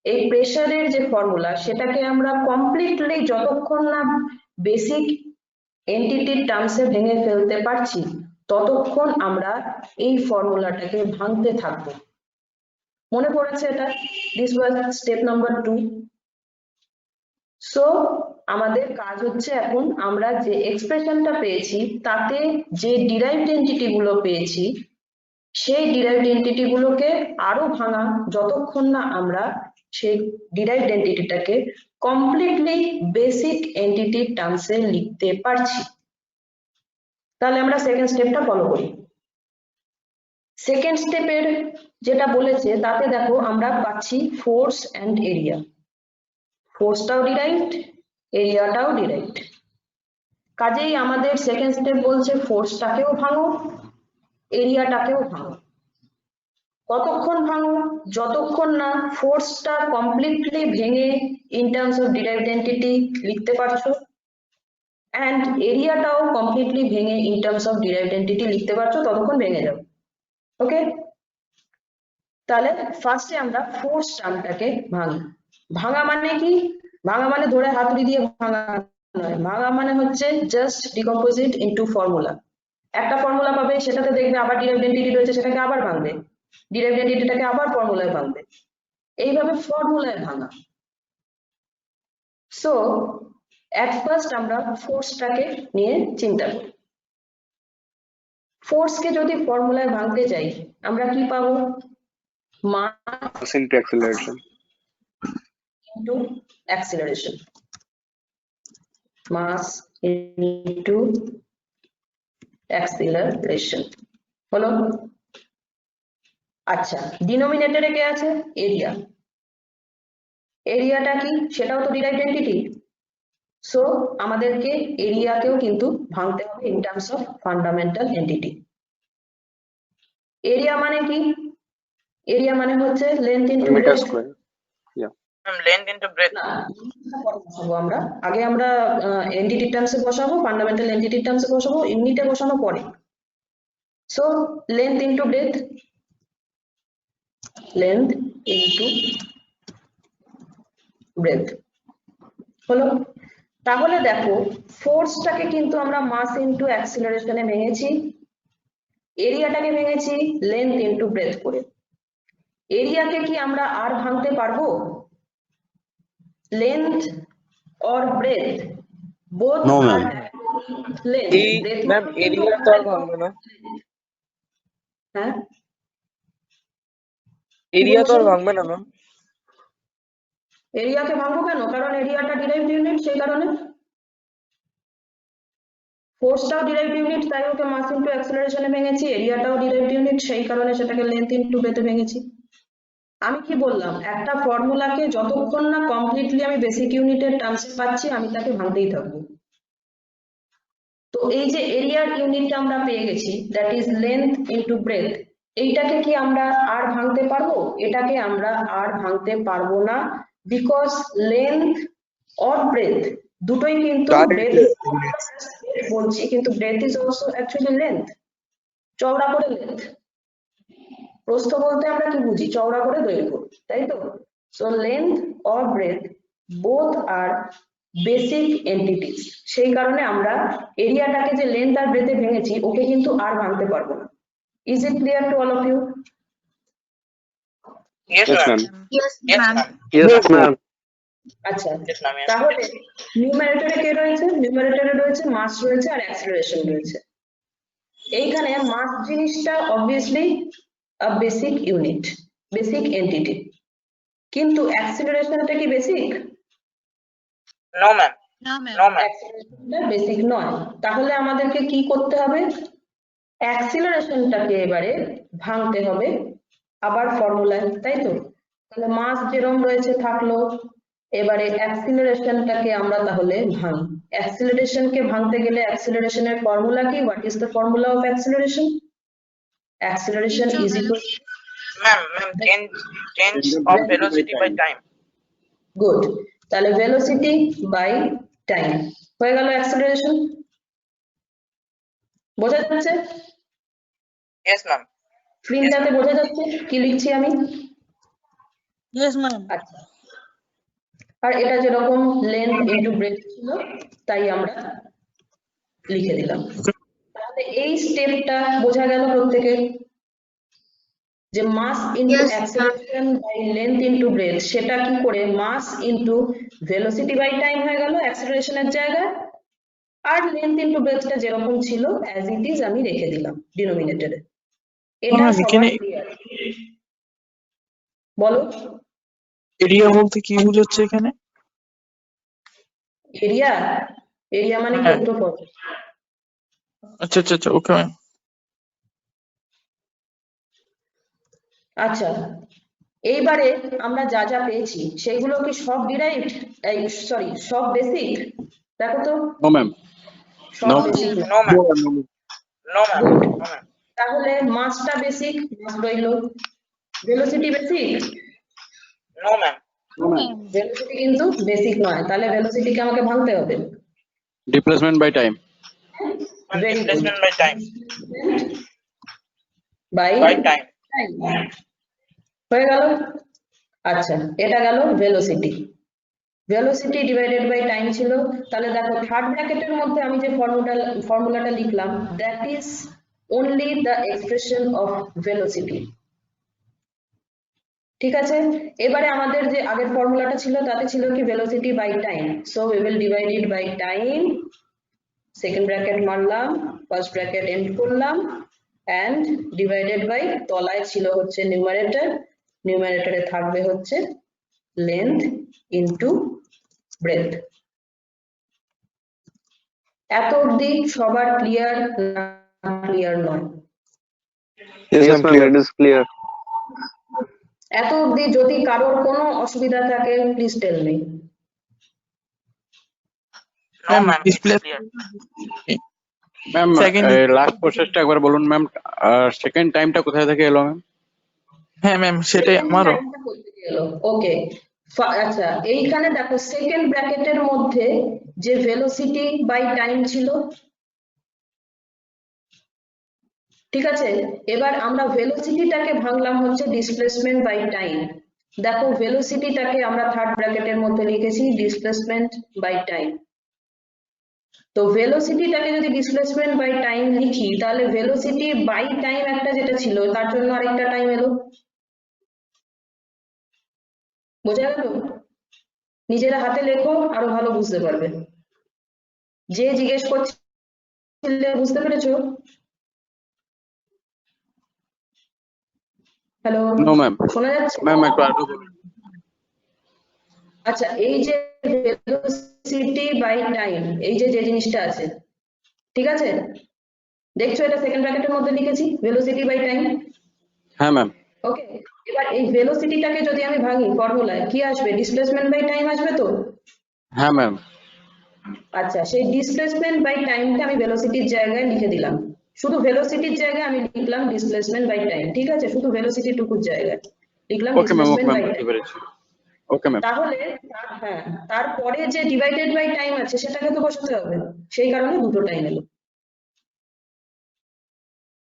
এই প্রেসারের যে ফর্মুলা সেটাকে আমরা কমপ্লিটলি যতক্ষণ না বেসিক এন্টিটির টার্মসে ভেঙে ফেলতে পারছি ততক্ষণ আমরা এই ফর্মুলাটাকে ভাঙতে থাকবো মনে পড়েছে এটা this was step number 2 so আমাদের কাজ হচ্ছে এখন আমরা যে এক্সপ্রেশনটা পেয়েছি তাতে যে ডিরাইভড এন্টিটি গুলো পেয়েছি সেই ডিরাইভড এন্টিটি গুলোকে আরো ভাঙা যতক্ষণ না আমরা সেই ডিরাইভড এন্টিটিটাকে কমপ্লিটলি বেসিক এন্টিটির টার্মসে লিখতে পারছি তাহলে আমরা সেকেন্ড স্টেপটা ফলো করি সেকেন্ড স্টেপের যেটা বলেছে তাতে দেখো আমরা পাচ্ছি ফোর্স এন্ড এরিয়া ফোর্সটাও ডিরাইভড এরিয়াটাও ডিরাইভড কাজেই আমাদের সেকেন্ড স্টেপ বলছে ফোর্সটাকেও ভাঙো এরিয়াটাকেও ভাঙো কতক্ষণ ভাঙো যতক্ষণ না ফোর্সটা কমপ্লিটলি ভেঙে in terms of derived entity লিখতে পারছো এন্ড এরিয়াটাও কমপ্লিটলি ভেঙে in terms of derived entity লিখতে পারছো ততক্ষণ ভেঙে যাও ওকে তাহলে ফার্স্টে আমরা ফোর্স টার্মটাকে ভাঙি ভাঙা মানে কি ভাঙা মানে ধরে হাতুড়ি দিয়ে ভাঙা নয় ভাঙা মানে হচ্ছে just decompose it into formula একটা ফর্মুলা পাবে সেটাতে দেখবে আবার ডিরাইভড এন্টিটি রয়েছে সেটাকে আবার ভাঙবে ডিরাইভড এন্টিটিটাকে আবার ফর্মুলায় ভাঙবে এইভাবে ফর্মুলায় ভাঙা সো এট ফার্স্ট আমরা ফোর্সটাকে নিয়ে চিন্তা করি ফোর্সকে যদি ফর্মুলায় ভাঙতে চাই আমরা কি পাবো মাস into acceleration. into acceleration mass into acceleration হলো আচ্ছা ডিনোমিনেটরে কে আছে এরিয়া এরিয়াটা কি সেটাও তো ডিরাইভড এন্টিটি সো আমাদেরকে এরিয়াকেও কিন্তু ভাঙতে হবে in terms of fundamental entity area মানে কি এরিয়া মানে হচ্ছে length into Meter square. Yeah. Ma'am length into breadth না বসাবো আমরা আগে আমরা এন্টিটি টার্মসে বসাবো ফান্ডামেন্টাল এন্টিটি টার্মসে বসাবো ইউনিটে বসানো পরে so length into breadth length into breadth হলো তাহলে দেখো ফোর্সটাকে কিন্তু আমরা মাস ইনটু অ্যাক্সিলারেশনে ভেঙেছি এরিয়াটাকে ভেঙেছি লেন্থ ইনটু ব্রেথ করে এরিয়াকে কি আমরা আর ভাঙতে পারবো length or breadth both No, are ma'am. length breadth ma'am মানে এরিয়া তো আর ভাঙবে না হ্যাঁ এরিয়া তো আর ভাঙবে না ম্যাম এরিয়াকে ভাঙবো কেন কারণ এরিয়াটা ডিরাইভড ইউনিট সেই কারণে ফোর্সটাও ডিরাইভড ইউনিট তাই ওকে মাস ইনটু অ্যাক্সিলারেশনে ভেঙেছি এরিয়াটাও ডিরাইভড ইউনিট সেই কারণে সেটাকে লেন্থ ইনটু ব্রেথে ভেঙেছি আমি কি বললাম একটা ফর্মুলাকে যতক্ষণ না কমপ্লিটলি আমি বেসিক ইউনিটের টার্মসে পাচ্ছি আমি তাকে ভাঙতেই থাকবো তো এই যে এরিয়ার ইউনিটটা আমরা পেয়ে গেছি that is length into breadth এইটাকে কি আমরা আর ভাঙতে পারবো এটাকে আমরা আর ভাঙতে পারবো না বিকজ লেন্থ অর ব্রেথ দুটোই কিন্তু ব্রেথ বলছি কিন্তু breadth is also actually length চওড়া করে লেন্থ প্রস্থ বলতে আমরা কি বুঝি চওড়া করে দৈর্ঘ্য তাই তো so length or breadth both are basic entities সেই কারণে আমরা এরিয়াটাকে যে লেন্থ আর ব্রেথে ভেঙেছি ওকে কিন্তু আর ভাঙতে পারবো না is it clear to all of you yes Yes, ma'am ma'am. Yes, Yes, ma'am. ma'am. Yes, ma'am. আচ্ছা Yes, ma'am. Yes. তাহলে নিউমারেটরে কে রয়েছে নিউমারেটরে রয়েছে মাস রয়েছে আর অ্যাক্সিলারেশন রয়েছে এইখানে মাস জিনিসটা obviously basic unit basic entity কিন্তু অ্যাক্সিলারেশনটা কি basic No, ma'am. No, ma'am. No, ma'am. অ্যাক্সিলারেশনটা বেসিক নয় তাহলে আমাদেরকে কি করতে হবে অ্যাক্সিলারেশনটাকে এবারে ভাঙতে হবে আবার ফর্মুলায়, তাই তো? তাহলে মাস যেরকম রয়েছে থাকলো, এবারে অ্যাক্সিলারেশনটাকে আমরা তাহলে ভাঙি। অ্যাক্সিলারেশনকে ভাঙতে গেলে অ্যাক্সিলারেশনের ফর্মুলা কি? What is the formula of acceleration? Acceleration is equal, Ma'am, change of velocity by time. Good, তাহলে ভেলোসিটি বাই টাইম হয়ে গেল অ্যাক্সিলারেশন। বোঝা যাচ্ছে? Yes, ma'am. স্ক্রিনটাতে বোঝা যাচ্ছে কি লিখছি আমি? Yes, ma'am. আচ্ছা, আর এটা যেরকম লেন্থ ইনটু ব্রেথ ছিল তাই আমরা লিখে দিলাম। তাহলে এই স্টেপটা বোঝা গেল প্রত্যেকের, যে mass into Yes, ma'am. Acceleration by length into breadth, সেটা কি করে mass into velocity by time হয়ে গেল অ্যাক্সিলারেশনের জায়গায়, আর লেন্থ ইনটু ব্রেথটা যেরকম ছিল অ্যাজ ইট ইজ আমি রেখে দিলাম ডিনোমিনেটরে। এটা ma'am, সবার এখানে ক্লিয়ার? বলো। এরিয়া বলতে কি বোঝাচ্ছে এখানে? এরিয়া, এরিয়া মানে হ্যাঁ। ক্ষেত্রফল। আচ্ছা আচ্ছা আচ্ছা, ওকে ম্যাম। আচ্ছা, এইবারে আমরা যা যা পেয়েছি সেগুলো কি সব ডিরাইভড, সরি সব বেসিক? দেখো তো, নো ম্যাম, সব No. Basic. No, ma'am. No, ma'am. Good. No, ma'am. তাহলে মাসটা বেসিক, মাস রইল। Velocity basic? No, ma'am. Velocity কিন্তু বেসিক নয়, তাহলে ভেলোসিটিকে আমাকে ভাঙতে হবে। Displacement by time. And Very good. displacement by time. By By time. হয়ে গেল। আচ্ছা, এটা গেল ভেলোসিটি। ভেলোসিটি ডিভাইডেড বাই টাইম ছিল। তাহলে দেখো থার্ড ব্র্যাকেটের মধ্যে আমি যে ফর্মুলাটা লিখলাম, that is only the expression of velocity. ঠিক আছে, এবারে আমাদের যে আগের ফর্মুলাটা ছিল তাতে ছিল কি velocity by time, so we will divide it by time, second bracket মারলাম, ফার্স্ট ব্র্যাকেট এন্ড করলাম, and divided by তলায় ছিল হচ্ছে নিউমারেটর, নিউমারেটরে থাকবে হচ্ছে length into breadth। এত অবধি সবার ক্লিয়ার না ক্লিয়ার নয়? Yes, ma'am, clear. It is clear. এত অবধি যদি কারোর কোনো অসুবিধা থাকে please tell me. No, ma'am. It's display clear. Ma'am Second. Last প্রসেসটা একবার বলুন ম্যাম, সেকেন্ড টাইমটা কোথায় থেকে এলো ম্যাম? হ্যাঁ ম্যাম, সেটাই আমারও। ওকে, আচ্ছা এইখানে দেখো সেকেন্ড ব্র্যাকেটের মধ্যে যে ভেলোসিটি বাই টাইম ছিল, ঠিক আছে, এবার আমরা ভেলোসিটিটাকে ভাঙলাম হচ্ছে ডিসপ্লেসমেন্ট বাই টাইম। দেখো ভেলোসিটিটাকে আমরা থার্ড ব্র্যাকেটের মধ্যে লিখেছি ডিসপ্লেসমেন্ট বাই টাইম। তো ভেলোসিটিটাকে যদি ডিসপ্লেসমেন্ট বাই টাইম লিখি, তাহলে ভেলোসিটি বাই টাইম একটা যেটা ছিল তার জন্য আরেকটা টাইম এলো। বোঝা গেল? নিজেরা হাতে লেখো, আরো ভালো বুঝতে পারবে। যে জিজ্ঞেস করছিলে বুঝতে পেরেছো? Hello, no ma'am. শোনা যাচ্ছে? ম্যাম একটু আরেকটু বলুন। আচ্ছা, এই যে ভেলোসিটি বাই টাইম, এই যে জিনিসটা আছে, ঠিক আছে, দেখছো এটা সেকেন্ড ব্র্যাকেটের মধ্যে লিখেছি ভেলোসিটি বাই টাইম। হ্যাঁ ম্যাম। ওকে, এবার এই ভেলোসিটিটাকে যদি আমি ভাঙি ফর্মুলায় কি আসবে? ডিসপ্লেসমেন্ট বাই টাইম আসবে তো? হ্যাঁ ম্যাম। আচ্ছা, সেই ডিসপ্লেসমেন্ট বাই টাইমটা আমি ভেলোসিটির জায়গায় লিখে দিলাম, শুধু ভেলোসিটির জায়গায় আমি লিখলাম ডিসপ্লেসমেন্ট বাই টাইম। ঠিক আছে, শুধু ভেলোসিটি টুকুর জায়গায় লিখলাম okay ma'am, okay displacement ma'am, by বুঝতে টাইম। পেরেছি। Okay ma'am. তাহলে হ্যাঁ, তারপরে যে ডিভাইডেড বাই টাইম আছে সেটাকে তো বসাতে হবে, সেই কারণে দুটো টাইম এলো।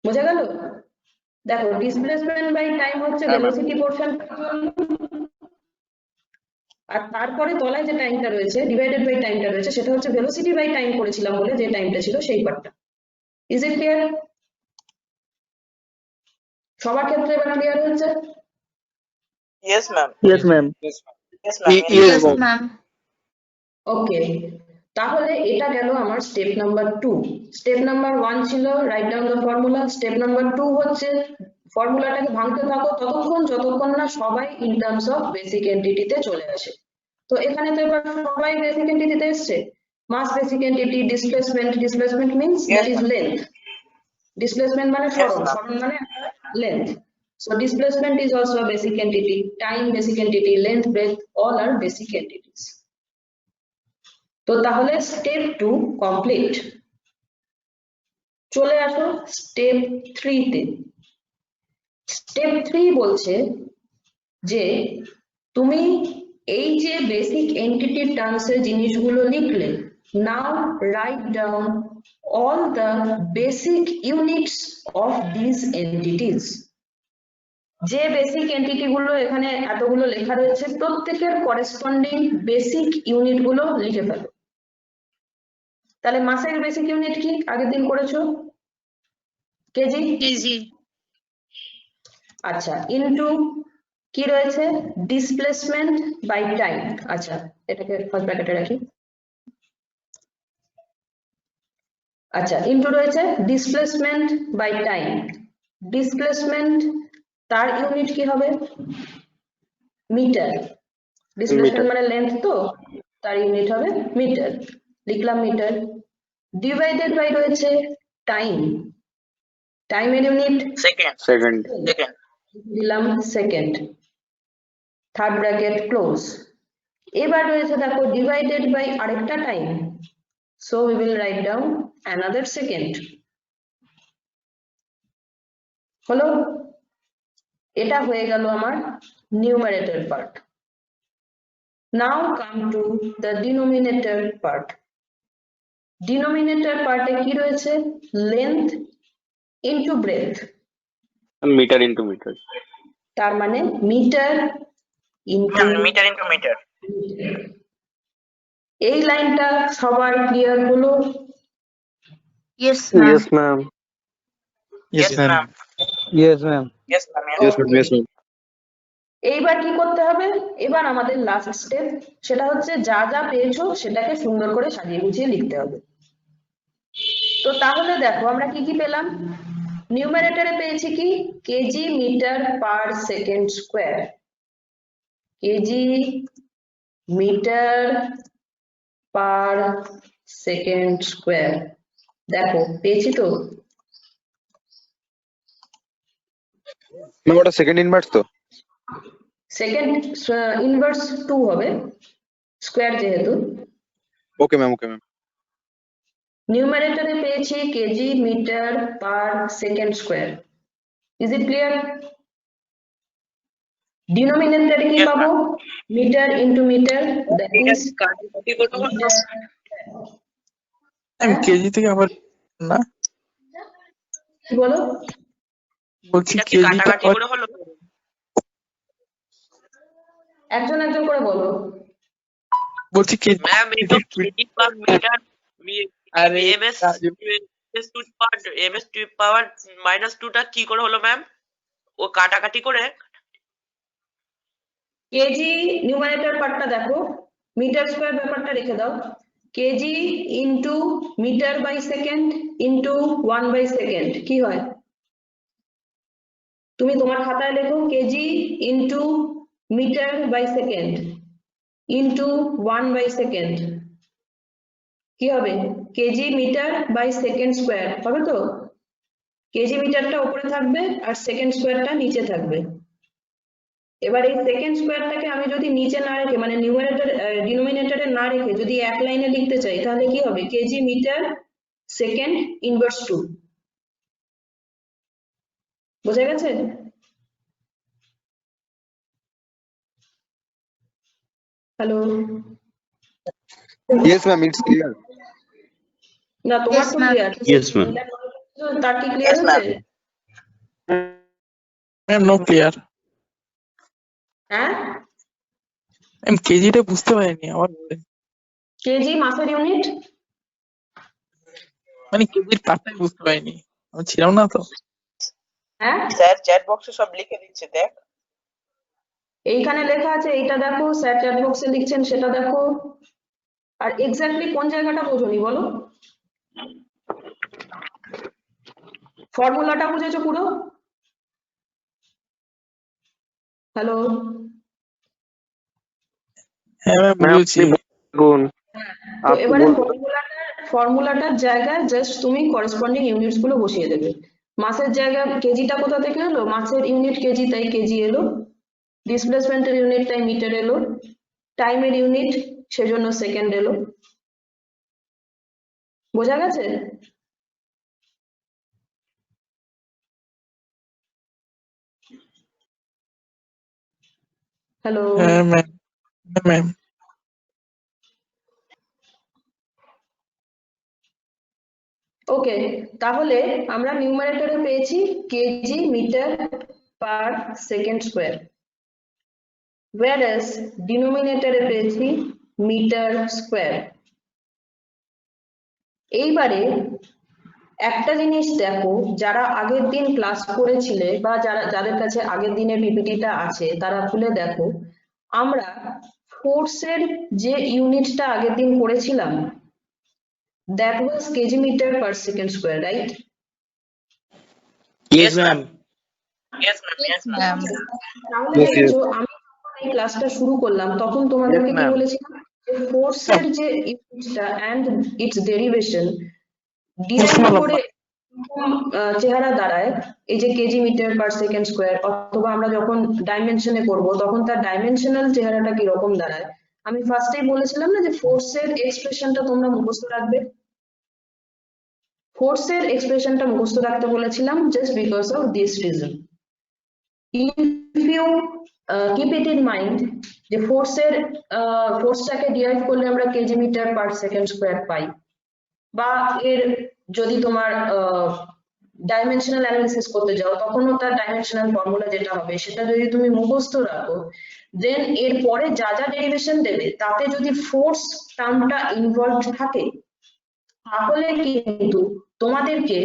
বোঝা গেল? দেখো ডিসপ্লেসমেন্ট বাই টাইম হচ্ছে হ্যাঁ, ma'am. ভেলোসিটি পোরশনটার জন্য, আর তারপরে তলায় যে টাইমটা রয়েছে ডিভাইডেড বাই টাইমটা রয়েছে সেটা হচ্ছে ভেলোসিটি বাই টাইম করেছিলাম বলে যে টাইমটা ছিল সেই পার্টটা। Is it clear? সবার ক্ষেত্রে এবার ক্লিয়ার হচ্ছে? Yes, ma'am. Yes, ma'am. Yes, ma'am. Yes, Yes, ma'am. ma'am. ওকে, তাহলে এটা গেল আমার স্টেপ নাম্বার 2। স্টেপ নাম্বার 1 ছিল write down the formula, step number 2 হচ্ছে ফর্মুলাটাকে ভাঙতে থাকো ততক্ষণ যতক্ষণ না সবাই ইন টার্মস অফ বেসিক এন্টিটিতে চলে আসে। তো এখানে তো এবার সবাই বেসিক এন্টিটিতে এসছে। Mass basic entity, displacement means that is length, displacement মানে সরণ, ma'am. সরণ মানে length. So displacement is also a basic entity, time basic entity, length, breadth, all are basic entities. তো তাহলে স্টেপ 2 কমপ্লিট। চলে আসো স্টেপ 3 তে। স্টেপ 3 বলছে যে তুমি এই যে বেসিক এন্টিটি টার্মসের জিনিসগুলো লিখলে, now write down all the basic units of this entities. যে বেসিক এন্টিটি গুলো এখানে এতগুলো লেখা রয়েছে প্রত্যেকের করেসপন্ডিং বেসিক ইউনিট গুলো লিখে ফেলো। তাহলে মাসের বেসিক ইউনিট কি আগের দিন করেছো? কেজি। কেজি। আচ্ছা, ইনটু কি রয়েছে? Displacement by time. আচ্ছা, এটাকে ফার্স্ট ব্র্যাকেটে রাখি। আচ্ছা, ইনটু রয়েছে ডিসপ্লেসমেন্ট বাই টাইম। ডিসপ্লেসমেন্ট তার ইউনিট কি হবে? মিটার। ডিসপ্লেসমেন্ট মানে লেন্থ, তো তার ইউনিট হবে মিটার, লিখলাম মিটার। ডিভাইডেড বাই রয়েছে টাইম, টাইমের ইউনিট সেকেন্ড দিলাম সেকেন্ড, থার্ড ব্র্যাকেট ক্লোজ। এবার রয়েছে দেখো ডিভাইডেড বাই আরেকটা time, so we will write down another second. হলো? এটা হয়ে গেল আমার numerator part. Now come to the denominator part. Denominator পার্টে কি রয়েছে? Length into breadth, meter into meter. তার মানে meter into meter into meter. এই লাইনটা সবার ক্লিয়ার হলো? Yes, ma'am. Ma'am. Yes, ma'am. Yes, ma'am. এইবার কি করতে হবে? এবার আমাদের লাস্ট স্টেপ, সেটা হচ্ছে যা যা পেয়েছো সেটাকে সুন্দর করে সাজিয়ে গুছিয়ে লিখতে হবে। তো তাহলে দেখো আমরা কি কি পেলাম। নিউমারেটরে পেয়েছি কি? KG metre per second square. KG metre per second square, দেখো পেয়েছি তো? ম্যাম ওটা সেকেন্ড ইনভার্স তো? সেকেন্ড ইনভার্স 2 হবে, স্কোয়ার যেহেতু। ওকে ম্যাম, ওকে ম্যাম। নিউমারেটরে পেয়েছি KG metre per second square. Is it clear? ডিনোমিনেটরে কি পাবো? Metre into metre, that is আমি কেজি থেকে আবার না কি বলো? বলছি কেজিটা একজন একজন করে বলো। বলছি কেজি ম্যাম এটা KG per metre MS to power -2 টা কি করে হলো ম্যাম? ও কাটাকাটি করে কেজি নিউমারেটর পার্টটা দেখো, মিটার স্কোয়ার ব্যাপারটা রেখে দাও। KG into meter by second into 1 by second কি হয়? তুমি তোমার খাতায় লেখো KG into meter by second into 1 by second কি হবে? KG meter by second square হবে তো? কেজি মিটারটা উপরে থাকবে আর সেকেন্ড স্কোয়ারটা নিচে থাকবে। এবার এই সেকেন্ড স্কোয়ারটাকে আমি যদি নিচে না রেখে, মানে নিউমারেটর ডিনোমিনেটরে না রেখে যদি এক লাইনে লিখতে চাই, তাহলে কি হবে? KG meter second inverse 2। বোঝা গেছে? Hello? Yes ma'am, it's clear. না, তোমার Yes, তো ma'am. ক্লিয়ার। Yes, ma'am. তার কি ক্লিয়ার হচ্ছে? Ma'am no clear. হ্যাঁ, ম্যাম কেজিটা বুঝতে পারিনি আবার বলেন। কেজি মাসের ইউনিট। মানে কেজির পার্টটাই বুঝতে পারিনি, আমি ছিলাম না তো। হ্যাঁ, স্যার চ্যাট বক্সে সব লিখে দিচ্ছে দেখ। এইখানে লেখা আছে, এইটা দেখো, স্যার চ্যাট বক্সে লিখছেন সেটা দেখো। আর এক্স্যাক্টলি কোন জায়গাটা বোঝোনি বলো? ফর্মুলাটা বুঝেছো পুরো? হ্যালো? হ্যাঁ ম্যাম বুঝেছি। তো এবারে ফর্মুলাটার জায়গায় জাস্ট তুমি করেসপন্ডিং ইউনিটস গুলো বসিয়ে দেবে। মাসের জায়গায় কেজিটা কোথা থেকে এলো? মাসের ইউনিট কেজি, তাই কেজি এলো। ডিসপ্লেসমেন্টের ইউনিট, তাই মিটার এলো। টাইমের ইউনিট, সেজন্য সেকেন্ড এলো। বোঝা গেছে? হ্যালো, হ্যাঁ ম্যাম, হ্যাঁ ম্যাম। ওকে। তাহলে আমরা নিউমারেটরে পেয়েছি KG metre per second square, whereas ডিনোমিনেটরে পেয়েছি মিটার স্কোয়ার। এইবারে একটা জিনিস দেখো, যারা আগের দিন ক্লাস করেছিলে বা যাদের কাছে আগের দিনের পিপিটিটা আছে তারা খুলে দেখো, আমরা ফোর্সের যে ইউনিটটা আগের দিন করেছিলাম, that was KG metre per second square, right? Yes, ma'am. Yes, ma'am. Yes, ma'am. তাহলে দেখেছো, আমি যখন এই ক্লাসটা শুরু করলাম তখন তোমাদেরকে কি বলেছিলাম, যে ফোর্সের যে ইউনিটটা এন্ড ইটস ডেরিভেশন ডিরাইভ করে চেহারা দাঁড়ায় এই যে KG metre per second square, অথবা আমরা যখন ডাইমেনশনে করব তখন তার ডাইমেনশনাল চেহারাটা কি রকম দাঁড়ায়। আমি ফার্স্টেই বলেছিলাম না যে ফোর্সের এক্সপ্রেশনটা তোমরা মুখস্থ রাখবে। ফোর্সের এক্সপ্রেশনটা মুখস্থ রাখতে বলেছিলাম just because of this reason. If you keep it in mind যে ফোর্সটাকে ডিরাইভ করলে আমরা kg metre per second square পাই, বা এর যদি তোমার ডাইমেনশনাল অ্যানালিসিস করতে যাও তখনও তার ডাইমেনশনাল ফর্মুলা যেটা হবে সেটা যদি তুমি মুখস্থ রাখো, দেন এর পরে যা যা ডেরিভেশন দেবে তাতে যদি ফোর্স টার্মটা ইনভলভড থাকে, তাহলে কিন্তু তোমাদেরকে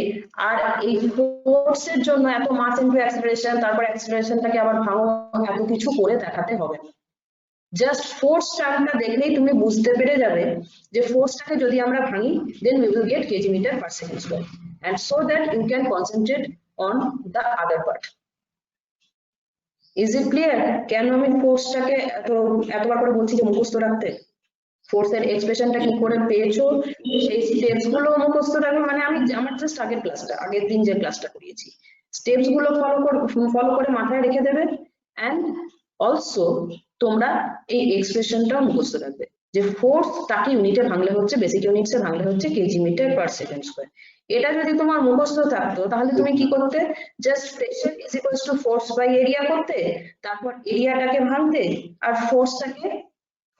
আর এই ফোর্সের জন্য এত মাস ইনটু অ্যাক্সেলারেশন, তারপর অ্যাক্সেলারেশনটাকে আবার ভাঙো, এত কিছু করে দেখাতে হবে না। জাস্ট ফোর্স টার্মটা দেখলেই তুমি বুঝতে পেরে যাবে যে ফোর্সটাকে যদি আমরা ভাঙি, then we will get kg metre per second square, and so that you can concentrate on the other part. Is it clear? কেন আমি ফোর্সটাকে এতবার করে বলছি যে মুখস্থ রাখতে? ফোর্সের এক্সপ্রেশনটা কি করে পেয়েছো সেই স্টেপস গুলো মুখস্থ রাখবে। মানে আমি আমার জাস্ট আগের দিন যে ক্লাসটা করিয়েছি স্টেপস গুলো ফলো করে মাথায় রেখে দেবে, এন্ড অলসো তোমরা এই এক্সপ্রেশনটা মুখস্থ রাখবে যে ফোর্স তাকে ইউনিটে ভাঙলে হচ্ছে, বেসিক ইউনিটসে ভাঙলে হচ্ছে KG metre per second square. এটা যদি তোমার মুখস্থ থাকতো তাহলে তুমি কি করতে, just pressure is equals to force by area করতে, তারপর এরিয়াটাকে ভাঙতে আর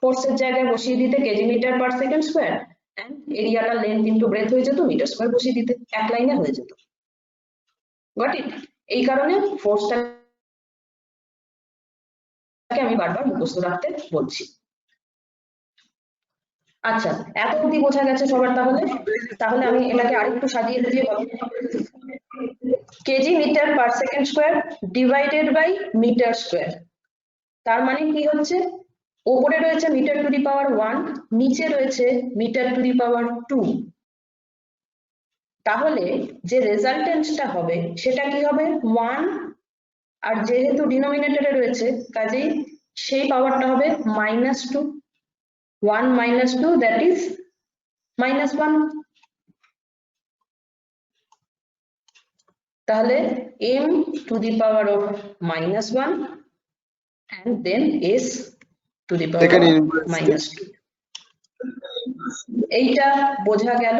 ফোর্সের জায়গায় বসিয়ে দিতে kg metre per second square, and এরিয়াটা লেন্থ ইনটু ব্রেথ হয়ে যেত, মিটার স্কয়ার বসিয়ে দিতে, এক লাইনে হয়ে যেত। Got it? এই কারণে ফোর্সটাকে আমি বারবার মুখস্থ রাখতে বলছি। আচ্ছা, এত অবধি বোঝা গেছে সবার? তাহলে আমি এটাকে আরেকটু সাজিয়ে দিয়ে বলবো, kg metre per second square divided by metre square. তার মানে কি হচ্ছে, উপরে রয়েছে মিটার টু দি পাওয়ার 1, নিচে রয়েছে মিটার টু দি পাওয়ার 2। তাহলে যে রেজাল্টেন্টটা হবে সেটা কি হবে 1, আর যেহেতু ডিনোমিনেটরে রয়েছে কাজেই সেই পাওয়ারটা হবে -2। 1 - 2 that is -1। তাহলে m to the power of -1 and then s to the power Second of inverse. -2। এইটা বোঝা গেল?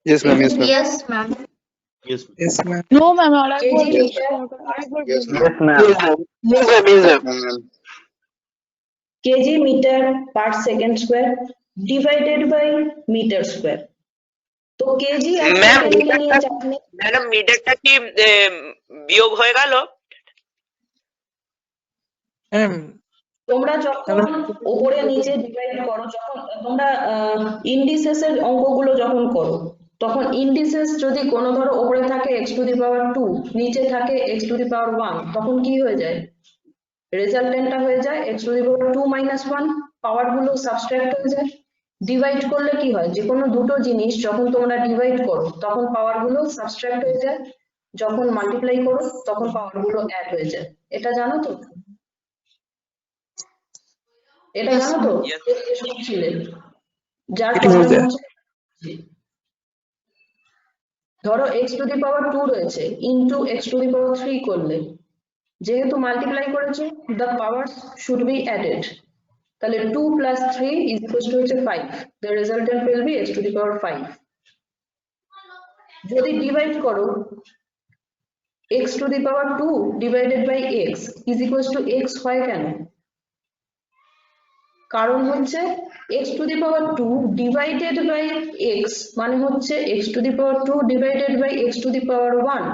Yes, ma'am. Yes, ma'am. Yes, ma'am. Yes, ma'am. Yes, ma'am. No ma'am, আরেকবার কেজি বলুন, metre kg metre per second square divided by metre square. তো kg আর Ma'am, সেকেন্ডকে নিয়ে চাপ নেই। ম্যাডাম মিটারটা কি বিয়োগ হয়ে গেল? Ma'am, তোমরা যখন উপরে নিচে ডিভাইড করো, যখন তোমরা ইন্ডিসেসের অঙ্কগুলো যখন করো, তখন ইন্ডিসেস যদি কোনো ধরো উপরে থাকে x টু দি পাওয়ার 2, নিচে থাকে x টু দি পাওয়ার 1, তখন কি হয়ে যায়, রেজাল্টেন্টটা হয়ে যায় x টু দি পাওয়ার 2 - 1, পাওয়ার গুলো সাবট্রাক্ট হয়ে যায়। ডিভাইড করলে কি হয়, যে কোনো দুটো জিনিস যখন তোমরা ডিভাইড করো তখন পাওয়ার গুলো সাবট্রাক্ট হয়ে যায়, যখন মাল্টিপ্লাই করো তখন পাওয়ার গুলো অ্যাড হয়ে যায়। এটা জানো তো? এটা জানো তো? ছিলেন যার এটা হয়ে প্রবলেম যায়। হচ্ছে ধরো x টু দি পাওয়ার 2 রয়েছে into x two the power 3 করলে যেহেতু মাল্টিপ্লাই করেছো the powers should be added তাহলে 2 plus 3 is equal to হচ্ছে 5 the resultant will be x to the power 5 যদি ডিভাইড করো x to the power 2 divided by x is equal to x হয় কেন কারণ হচ্ছে x to the power 2 divided by x মানে হচ্ছে x to the power 2 divided by x to the power 1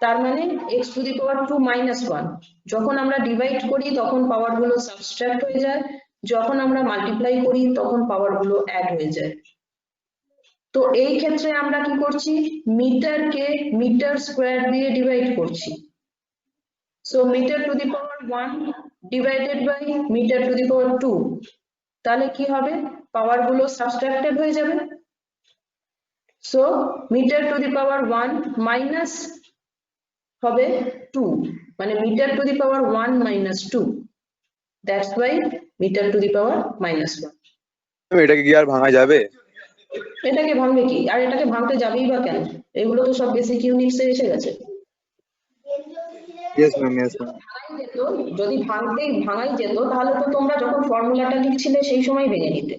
তার মানে x to the power 2 minus 1 যখন আমরা ডিভাইড করি তখন পাওয়ার গুলো সাবট্রাক্ট হয়ে যায় যখন আমরা মাল্টিপ্লাই করি তখন পাওয়ার গুলো অ্যাড হয়ে যায় তো এই ক্ষেত্রে আমরা কি করছি মিটারকে মিটার স্কয়ার দিয়ে ডিভাইড করছি so metre to the power 1 divided by metre to the power 2 তাহলে কি হবে পাওয়ার গুলো সাবট্রাক্টেড হয়ে যাবে so metre to the power 1 minus হবে 2 মানে metre to the power 1 minus 2 that's why metre to the power -1 এটাকে কি আর ভাঙা যাবে এটাকে ভাঙবে কি আর এটাকে ভাঙতে যাবেই বা কেন এগুলো তো সব বেসিক ইউনিটস এ এসে গেছে ইয়েস ম্যাম ইয়েস ম্যাম যদি ভাঙাই যেত তাহলে তো তোমরা যখন ফর্মুলাটা লিখছিলে সেই সময় ভেঙে নিতে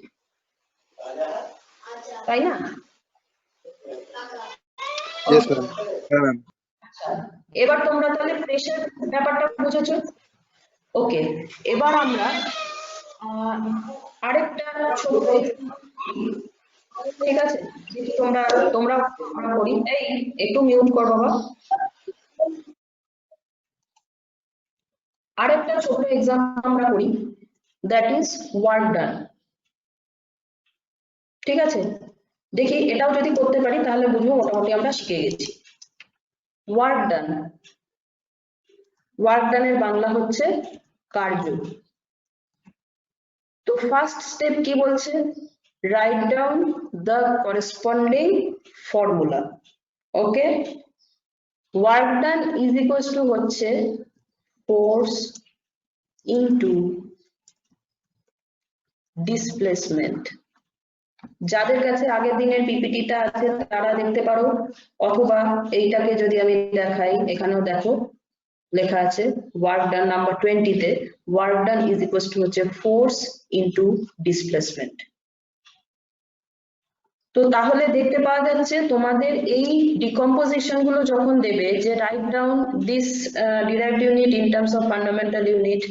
তাই না ইয়েস ম্যাম হ্যাঁ ম্যাম এবার তোমরা তাহলে প্রেসার ব্যাপারটা বুঝেছো ওকে এবার আমরা আরেকটা ছোট ঠিক আছে তোমরা তোমরা করি এই একটু মিউট কর বাবা আরেকটা ছোট एग्जांपल আমরা করি দ্যাট ইজ ওয়ার্ক ডান ঠিক আছে দেখি এটাও যদি করতে পারি তাহলে বুঝবো মোটামুটি আমরা শিখে গেছি ওয়ার্ক ডানের বাংলা হচ্ছে কার্য তো ফার্স্ট স্টেপ কি বলছে write down the corresponding formula okay work done is equals two হচ্ছে ফোর্স ইনটু ডিসপ্লেসমেন্ট যাদের কাছে আগের দিনের পিপিটিটা আছে তারা দেখতে পারো অথবা এইটাকে যদি আমি দেখাই এখানেও দেখো লেখা আছে ওয়ার্ক ডান নাম্বার 20 তে work done is equals two হচ্ছে ফোর্স ইনটু ডিসপ্লেসমেন্ট তো তাহলে দেখতে পাওয়া যাচ্ছে তোমাদের এই ডিকম্পোজিশন গুলো যখন দেবে যে write down this derived unit in terms of fundamental unit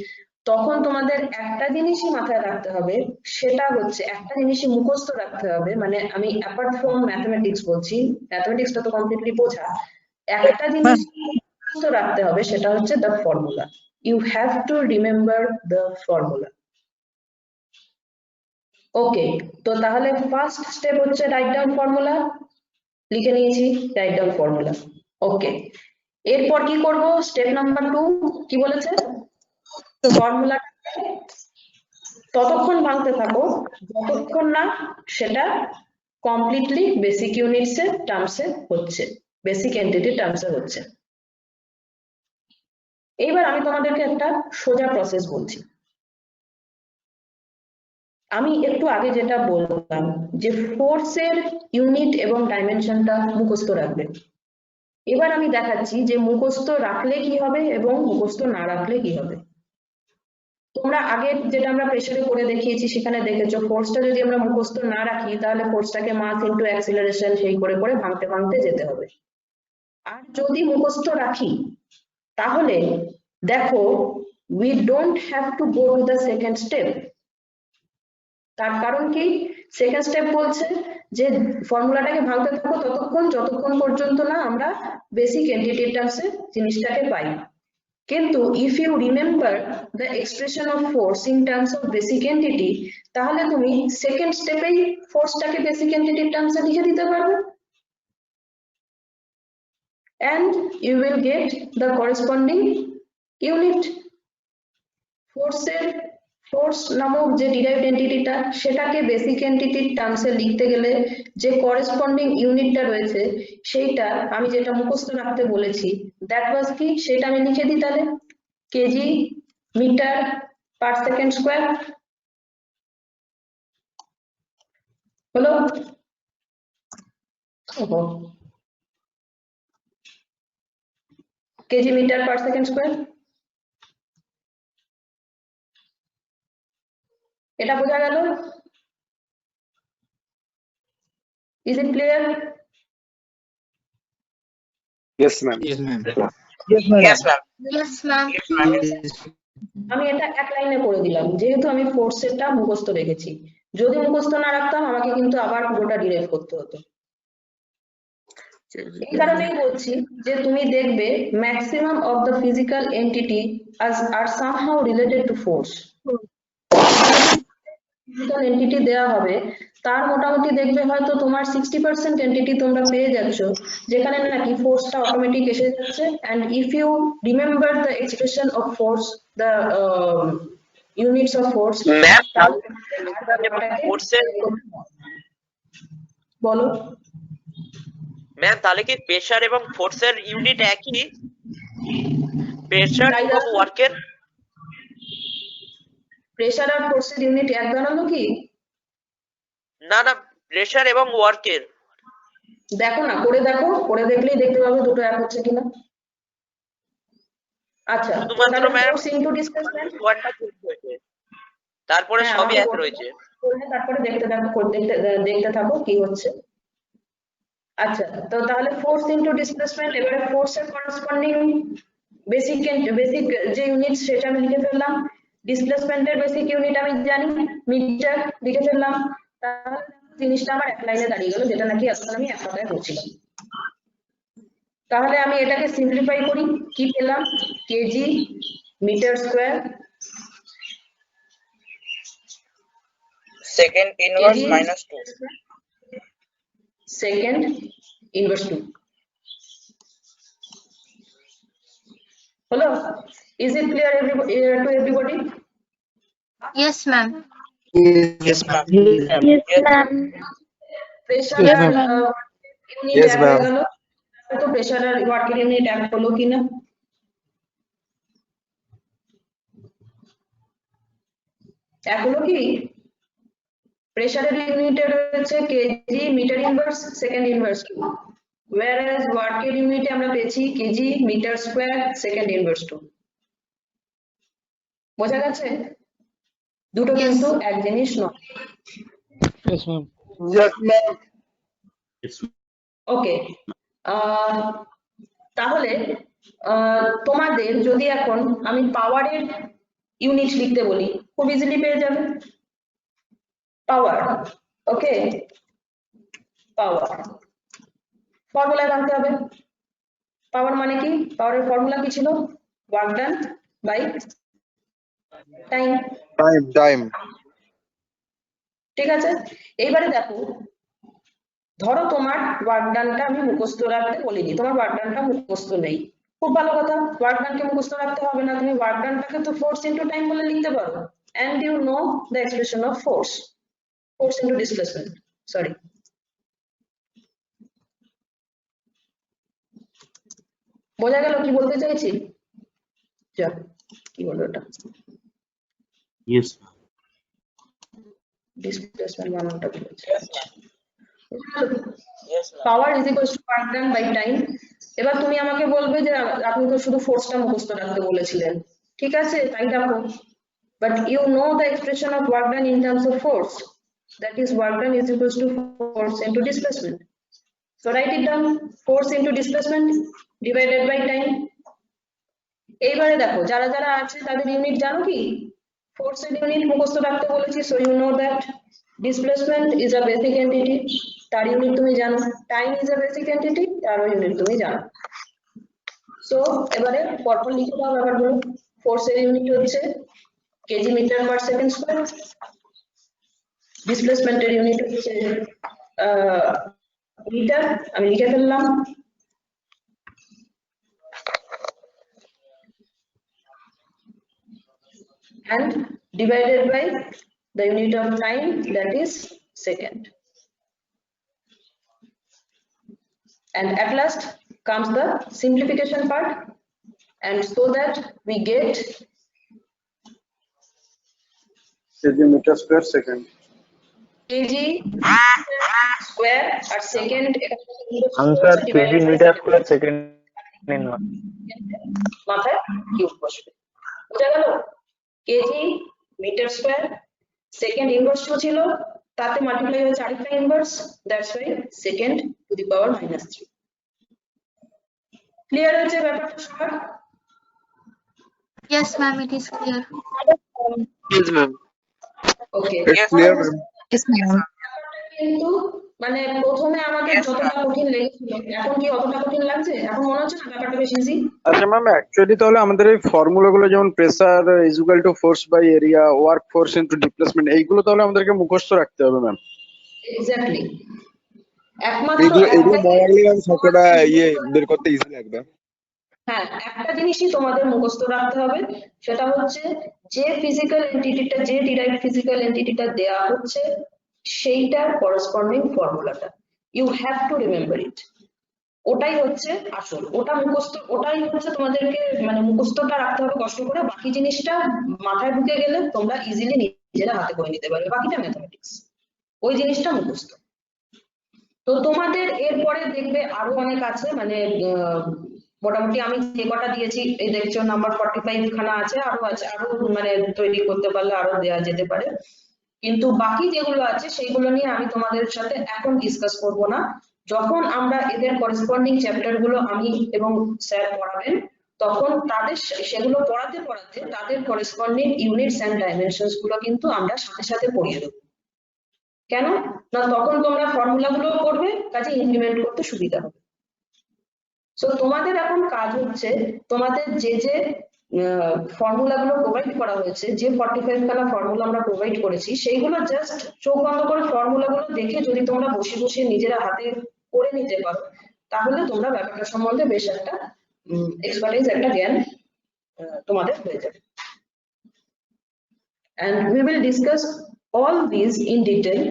তখন তোমাদের একটা জিনিসই মাথায় রাখতে হবে সেটা হচ্ছে একটা জিনিসই মুখস্থ রাখতে হবে মানে আমি অ্যাপার্ট ফ্রম ম্যাথমেটিক্স বলছি ম্যাথমেটিক্সটা তো কমপ্লিটলি বোঝা একটা জিনিস মুখস্থ রাখতে হবে সেটা হচ্ছে the formula you have to remember the formula okay তো তাহলে ফার্স্ট স্টেপ হচ্ছে রাইট ডাউন ফর্মুলা লিখে নিয়েছি রাইট ডাউন ফর্মুলা ওকে এরপর কি করব স্টেপ নাম্বার 2 কি বলেছে ফর্মুলা ততক্ষণ ভাঙতে থাকো যতক্ষণ না সেটা কমপ্লিটলি বেসিক ইউনিটস এর টার্মসে হচ্ছে বেসিক এন্টিটি টার্মসে হচ্ছে এইবার আমি তোমাদেরকে একটা সোজা প্রসেস বলছি আমি একটু আগে যেটা বললাম যে ফোর্সের ইউনিট এবং ডাইমেনশনটা মুখস্থ রাখবে এবার আমি দেখাচ্ছি যে মুখস্থ রাখলে কি হবে এবং মুখস্থ না রাখলে কি হবে তোমরা আগে যেটা আমরা প্রেসারে করে দেখিয়েছি সেখানে দেখেছো ফোর্সটা যদি আমরা মুখস্থ না রাখি তাহলে ফোর্সটাকে মাস ইনটু অ্যাক্সিলারেশন সেই করে করে ভাঙতে ভাঙতে যেতে হবে আর যদি মুখস্থ রাখি তাহলে দেখো we don't have to go to the second step তার কারণ কি সেকেন্ড স্টেপ বলছে যে ফর্মুলাটাকে ভাঙতে থাকো ততক্ষণ যতক্ষণ পর্যন্ত না আমরা বেসিক এন্টিটি টার্মসে জিনিসটাকে পাই কিন্তু if you remember the expression of force in terms of basic entity তাহলে তুমি সেকেন্ড স্টেপেই ফোর্সটাকে বেসিক এন্টিটি টার্মসে লিখে দিতে পারবে and you will get the corresponding unit force নামক যে ডিরাইভড এন্টিটিটা সেটাকে বেসিক এন্টিটির টার্মসে লিখতে গেলে যে করেসপন্ডিং ইউনিটটা রয়েছে সেইটা আমি যেটা মুখস্থ রাখতে বলেছি দ্যাট ওয়াজ কি সেটা আমি লিখে দিই তাহলে KG metre per second square হলো KG metre per second square. এটা বোঝা গেল? Is it clear? Yes, ma'am. Yes, ma'am. Yes, ma'am. Yes, ma'am. আমি এটা এক লাইনে করে দিলাম, যেহেতু আমি ফোর্সেরটা মুখস্থ রেখেছি। যদি মুখস্থ না রাখতাম আমাকে কিন্তু আবার পুরোটা ডিরাইভ করতে হতো। এই কারণেই বলছি যে তুমি দেখবে maximum of the physical entity আর somehow related to force. Physical entity দেওয়া হবে, তার মোটামুটি দেখবে হয়তো তোমার 60% এন্টিটি তোমরা পেয়ে যাচ্ছ, যেখানে নাকি ফোর্সটা অটোমেটিক এসে যাচ্ছে। And if you remember the expression of force, the units of force, বলো ম্যাম, তাহলে কি প্রেসার এবং ফোর্সের ইউনিট একই? প্রেসার এবং ওয়ার্কের? প্রেসার আর ফোর্সের ইউনিট এক দাঁড়ালো কি? না না, প্রেসার এবং ওয়ার্কের। দেখো না, করে দেখো, করে দেখলেই দেখতে পাবে দুটো এক হচ্ছে কিনা। আচ্ছা, শুধুমাত্র ম্যাম ফোর্স ইনটু ডিসপ্লেসমেন্ট, ওয়ার্ডটা চেঞ্জ হয়েছে, তারপরে হ্যাঁ, সবই এক আমাকে রয়েছে। তারপরে দেখতে থাকো, দেখতে থাকো কি হচ্ছে। আচ্ছা, তো তাহলে ফোর্স ইনটু ডিসপ্লেসমেন্ট, এবারে ফোর্সের করেসপন্ডিং বেসিক যে ইউনিট সেটা আমি লিখে ফেললাম। ডিসপ্লেসমেন্টের বেসিক ইউনিট আমি জানি, মিটার, লিখে ফেললাম। তাহলে জিনিসটা আমার এক লাইনে দাঁড়িয়ে গেল, যেটা নাকি এখন আমি এক কথায় বলছিলাম। তাহলে আমি এটাকে সিম্পলিফাই করি, কি পেলাম? Kg metre square second inverse minus 2 second inverse 2 হলো? Is it clear to everybody? Yes, ma'am. Yes, ma'am. Pressure Yes, আর ma'am. ইউনিট Yes, এক ma'am. হয়ে গেল। তো প্রেসার আর ওয়ার্কের ইউনিট এক হলো কিনা? এক হলো কি? প্রেসারের ইউনিটে রয়েছে kg metre inverse second inverse 2, whereas ওয়ার্কের ইউনিটে আমরা পেয়েছি KG metre square second inverse 2। বোঝা গেছে? দুটো কিন্তু এক জিনিস নয়। Yes, ma'am. Yes, ma'am. ওকে, তাহলে তোমাদের যদি এখন আমি পাওয়ারের ইউনিট লিখতে বলি, খুব ইজিলি পেয়ে যাবে। পাওয়ার, ওকে, পাওয়ার ফর্মুলা জানতে হবে। পাওয়ার মানে কি? পাওয়ারের ফর্মুলা কি ছিল? Work done by time. Time. ঠিক আছে, এইবারে দেখো, ধরো তোমার ওয়ার্ক ডানটা আমি মুখস্থ রাখতে বলিনি, তোমার ওয়ার্ক ডানটা মুখস্থ নেই, খুব ভালো কথা, ওয়ার্ক ডানকে মুখস্থ রাখতে হবে না, তুমি ওয়ার্ক ডানটাকে তো ফোর্স ইনটু টাইম বলে লিখতে পারো। And you know the expression of force, force into displacement, sorry. বোঝা গেল কি বলতে চাইছি? যা, কি বলবো ওটা? Yes. ডিসপ্লেসমেন্ট মানটা বলেছে। Yes, ma'am. Power is equals to work done by time. এবার তুমি আমাকে বলবে যে আপনি তো শুধু ফোর্সটা মুখস্থ রাখতে বলেছিলেন, ঠিক আছে, তাই রাখো, but you know the expression of work done in terms of force, that is work done is equals to force into displacement. So write it down, force into displacement divided by time. এইবারে দেখো, যারা যারা আছে তাদের unit জানো কি? ফোর্সের unit মুখস্থ রাখতে বলেছি, so you know that displacement is a basic entity, তার ইউনিট তুমি জানো। Time is a basic entity, তারও ইউনিট তুমি জানো। সো এবারে পরপর লিখে দাও ব্যাপারগুলো। ফোর্সের ইউনিট হচ্ছে KG metre per second square, ডিসপ্লেসমেন্টের ইউনিট হচ্ছে মিটার, আমি লিখে ফেললাম। And divided by the unit of time, that is second. And at last comes the simplification part, and so that we get Centimeter square second. kg square or second Answer kg meter square second. মাথায় cube বসবে। বোঝা গেল? Kg metre square, second inverse ছিল, তাতে multiply হয়েছে আরেকটা inverse, that's why second to the power -3। Clear হয়েছে ব্যাপারটা সবার? Yes, ma'am, it is clear. Yes, ma'am. Okay, It's clear, ma'am. Yes, ma'am. কিন্তু মানে প্রথমে আমাদের যতটা কঠিন লেগেছিল এখন কি অতটা কঠিন লাগছে? এখন মনে হচ্ছে না ব্যাপারটা বেশ ইজি? আচ্ছা ম্যাম, অ্যাকচুয়ালি তাহলে আমাদের এই ফর্মুলাগুলো যেমন pressure is equal to force by area, work force into displacement, এইগুলো তাহলে আমাদেরকে মুখস্থ রাখতে হবে ম্যাম। এক্স্যাক্টলি, একমাত্র এগুলো মনে একটাই রাখলে ম্যাম সবকটা বের করতে ইজি লাগবে। হ্যাঁ, একটা জিনিসই তোমাদের মুখস্থ রাখতে হবে, সেটা হচ্ছে যে ফিজিক্যাল এন্টিটিটা, যে ডিরাইভড ফিজিক্যাল এন্টিটিটা দেয়া হচ্ছে সেইটার করেসপন্ডিং ফর্মুলাটা, you have to remember it. ওটাই হচ্ছে আসল, ওটা মুখস্থ, ওটাই হচ্ছে তোমাদেরকে মানে মুখস্থটা রাখতে হবে কষ্ট করে, বাকি জিনিসটা মাথায় ঢুকে গেলে তোমরা ইজিলি নিজেরা হাতে করে নিতে পারবে, বাকিটা ম্যাথমেটিক্স, ওই জিনিসটা মুখস্থ। তো তোমাদের এরপরে দেখবে আরো অনেক আছে, মানে মোটামুটি আমি যে কটা দিয়েছি এই দেখছো নাম্বার 45 খানা আছে, আরো আছে, আরো মানে তৈরি করতে পারলে আরো দেওয়া যেতে পারে, কিন্তু বাকি যেগুলো আছে সেইগুলো নিয়ে আমি তোমাদের সাথে এখন ডিসকাস করব না। যখন আমরা এদের করেসপন্ডিং চ্যাপ্টার গুলো আমি এবং স্যার পড়াবেন তখন তাদের সেগুলো পড়াতে পড়াতে তাদের করেসপন্ডিং ইউনিটস এন্ড ডাইমেনশনস গুলো কিন্তু আমরা সাথে সাথে পড়িয়ে দেবো। কেন না, তখন তোমরা ফর্মুলা গুলো করবে, কাজে ইমপ্লিমেন্ট করতে সুবিধা হবে। সো তোমাদের এখন কাজ হচ্ছে তোমাদের যে যে ফর্মুলা গুলো প্রোভাইড করা হয়েছে, যে 45 খানা ফর্মুলা আমরা প্রোভাইড করেছি, সেইগুলো জাস্ট চোখ বন্ধ করে ফর্মুলা গুলো দেখে যদি তোমরা বসে বসে নিজেরা হাতে করে নিতে পারো তাহলে তোমরা ব্যাপারটা সম্বন্ধে বেশ একটা এক্সপার্টাইজ, একটা জ্ঞান তোমাদের হয়ে যাবে। And we will discuss all these in detail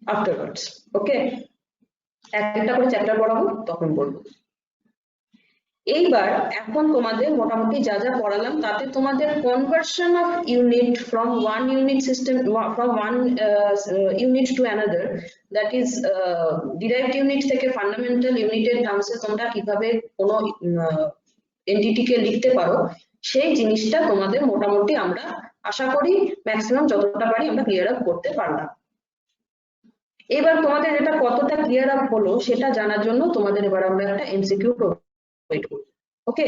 afterwards. Okay? একটা করে চ্যাপ্টার পড়াবো তখন বলবো। এইবার এখন তোমাদের মোটামুটি যা যা পড়ালাম তাতে তোমাদের conversion of unit from one unit system, from one unit to another, that is derived unit থেকে ফান্ডামেন্টাল ইউনিটের টার্মসে তোমরা কিভাবে কোনো এন্টিটিকে লিখতে পারো সেই জিনিসটা তোমাদের মোটামুটি আমরা আশা করি ম্যাক্সিমাম যতটা পারি আমরা ক্লিয়ার আপ করতে পারলাম। এবার তোমাদের এটা কতটা ক্লিয়ার আপ হলো সেটা জানার জন্য তোমাদের এবার আমরা একটা এমসিকিউ প্রোভাইড করব। ওকে,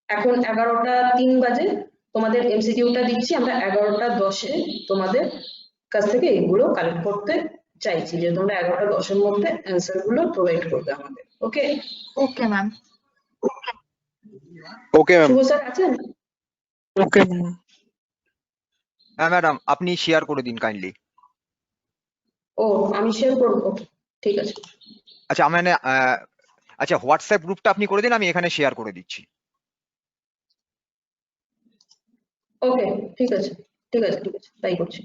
এখন 11টা 3 বাজে, তোমাদের এমসিকিউটা দিচ্ছি, আমরা 11টা 10-এ তোমাদের কাছ থেকে এগুলো কালেক্ট করতে চাইছি, যে তোমরা 11টা 10-এর মধ্যে অ্যান্সার গুলো প্রোভাইড করবে আমাদের। Okay? Okay, ma'am. Okay ma'am. Shubho sir আছেন? Okay ma'am. হ্যাঁ ম্যাডাম, আপনি শেয়ার করে দিন কাইন্ডলি। ও আমি শেয়ার করবো, ওকে ঠিক আছে। আচ্ছা মানে আচ্ছা হোয়াটসঅ্যাপ গ্রুপটা আপনি করে দিন, আমি এখানে শেয়ার করে দিচ্ছি। ওকে ঠিক আছে, ঠিক আছে, ঠিক আছে, তাই করছি।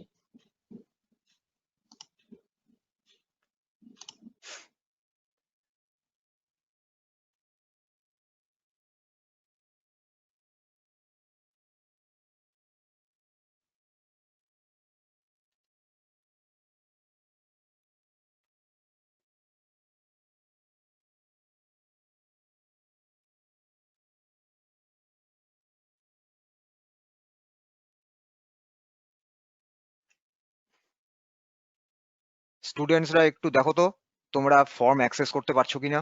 স্টুডেন্টসরা একটু দেখো তো তোমরা ফর্ম অ্যাক্সেস করতে পারছো কিনা।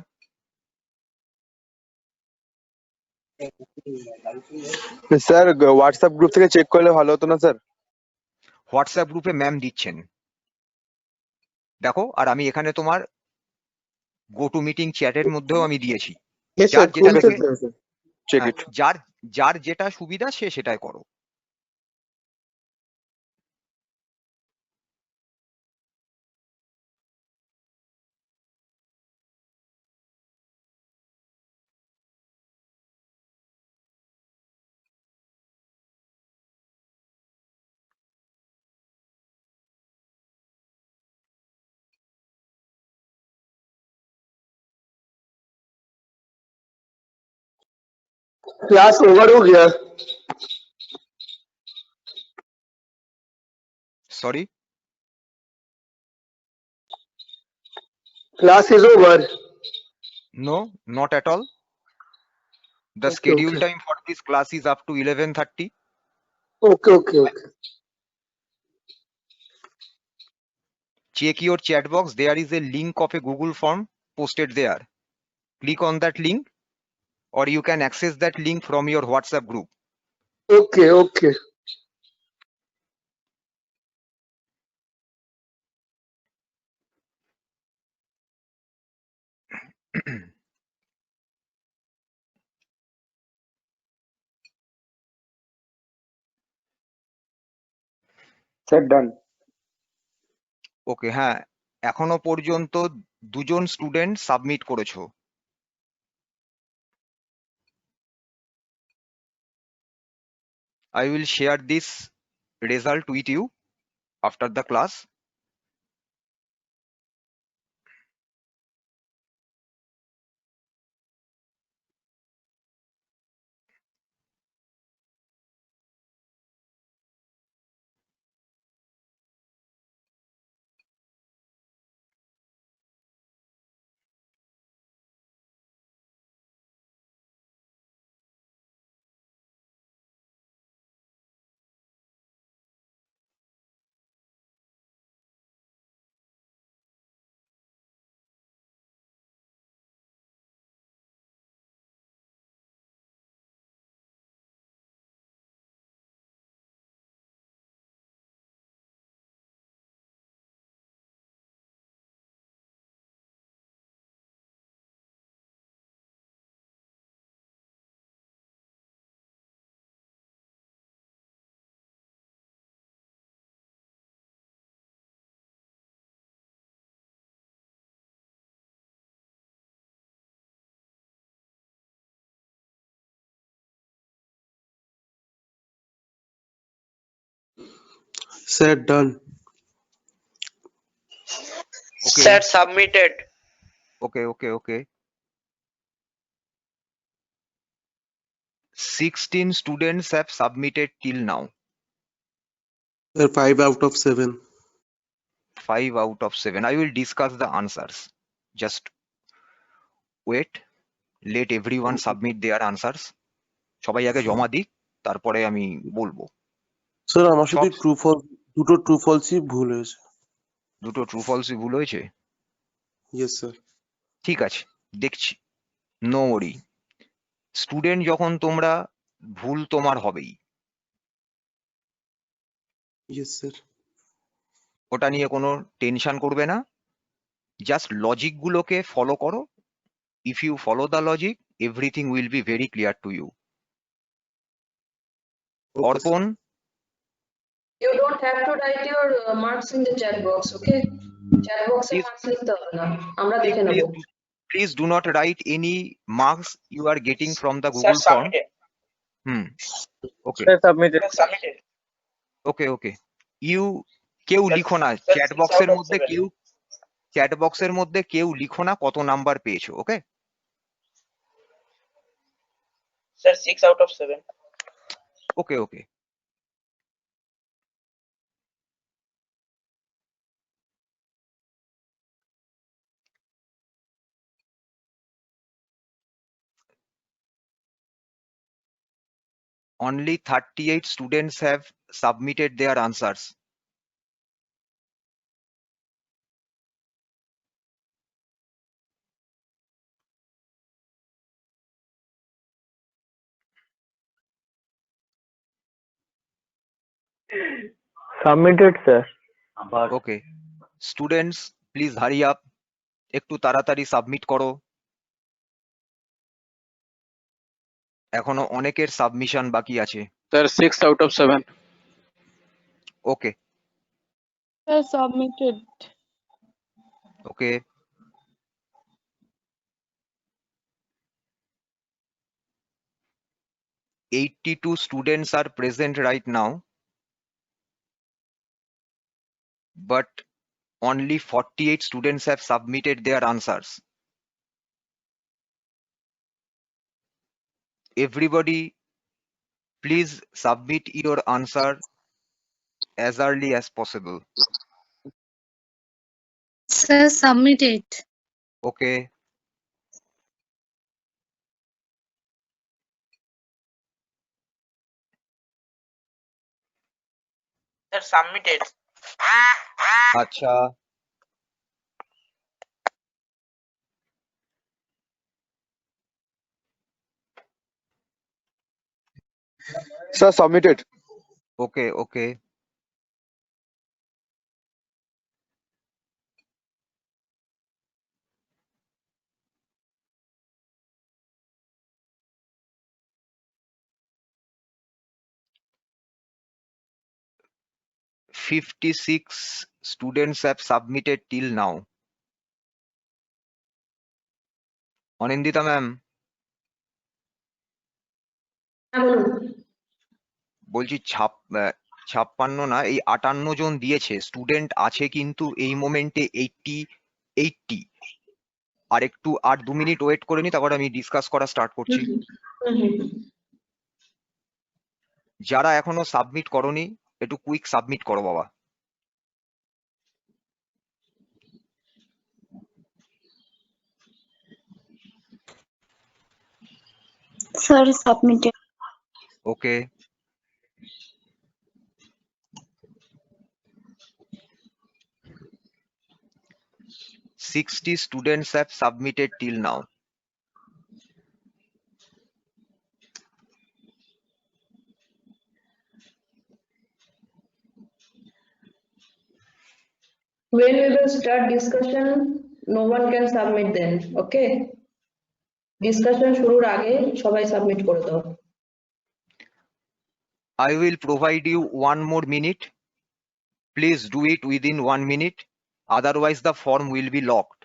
স্যার হোয়াটসঅ্যাপ গ্রুপ থেকে চেক করলে ভালো হতো না স্যার? হোয়াটসঅ্যাপ গ্রুপে ম্যাম দিচ্ছেন দেখো, আর আমি এখানে তোমার গো টু মিটিং চ্যাটের মধ্যেও আমি দিয়েছি। যার যেটা চেক ইট। যার যেটা সুবিধা সে সেটাই করো। क्लास ओवर हो गया। Sorry, class is over. No, not at all. The Okay, schedule okay. time for this class is up to 11:30. Okay, okay, okay. Check your chat box. There is a link of a Google form posted there. Click on that link, or you can access that link from your WhatsApp group. Okay, okay. Sir done. Okay, হ্যাঁ, এখনো পর্যন্ত দুজন student submit করেছো। I will share this result with you after the class. Sir, done. Okay. Sir, submitted. Okay. 16 students have submitted till now. Sir, 5 out of 7. 5 out of 7. I will discuss the answers. Just wait. Let everyone submit their answers. সবাই আগে জমা দিক, তারপরে আমি বলবো। Sir আমার সাথে সব- ট্রু ফলস দুটো ট্রু ফলসই ভুল হয়েছে। দুটো ট্রু ফলসই ভুল হয়েছে? Yes sir. ঠিক আছে, দেখছি, নো ওয়ারি। স্টুডেন্ট যখন তোমরা, ভুল তোমার হবেই, ইয়েস স্যার। ওটা নিয়ে কোনো টেনশন করবে না। জাস্ট লজিক গুলোকে ফলো করো। If you follow the logic, everything will be very clear to you. Arpan, You don't have to write your marks in the chat box, okay? Chat box A Please- marks লিখতে হবে না, আমরা দেখে নেব। please do not write any marks you are getting from the Sir, Google form. submitted. Okay. Sir submitted. Sir, submitted. Okay. You কেউ Sir, লিখো না sir, chat 6 বক্সের out of মধ্যে, 7. কেউ লিখো না কত নাম্বার পেয়েছো। ওকে, Sir, 6 out of 7. Okay. Only 38 students have submitted their answers. Submitted sir. Okay, students please hurry up, একটু তাড়াতাড়ি সাবমিট করো। এখনো অনেকের সাবমিশন বাকি আছে। Sir 6 out of 7। Okay, Sir, submitted. Okay. "82 students are present right now, but only 48 students have submitted their answers. Everybody, please submit your answer as early as possible." Sir, submitted. Okay. Sir submitted. আচ্ছা, sir submitted. Okay okay. "56 students have submitted till now." Anindita ma'am, হ্যাঁ বলুন। বলছি 56 না, এই 58 জন দিয়েছে student আছে, কিন্তু এই মোমেন্টে 80 আর একটু 2 মিনিট ওয়েট করে নি, তারপর আমি ডিসকাস করা স্টার্ট করছি। যারা এখনো সাবমিট করনি একটু কুইক সাবমিট করো বাবা। Sir, submitted. Okay. "60 students have submitted till now." When we will start discussion, no one can submit then, okay? Discussion শুরুর আগে সবাই সাবমিট করে দাও। I will provide you 1 more minute. Please do it within 1 minute. Otherwise, the form will be locked.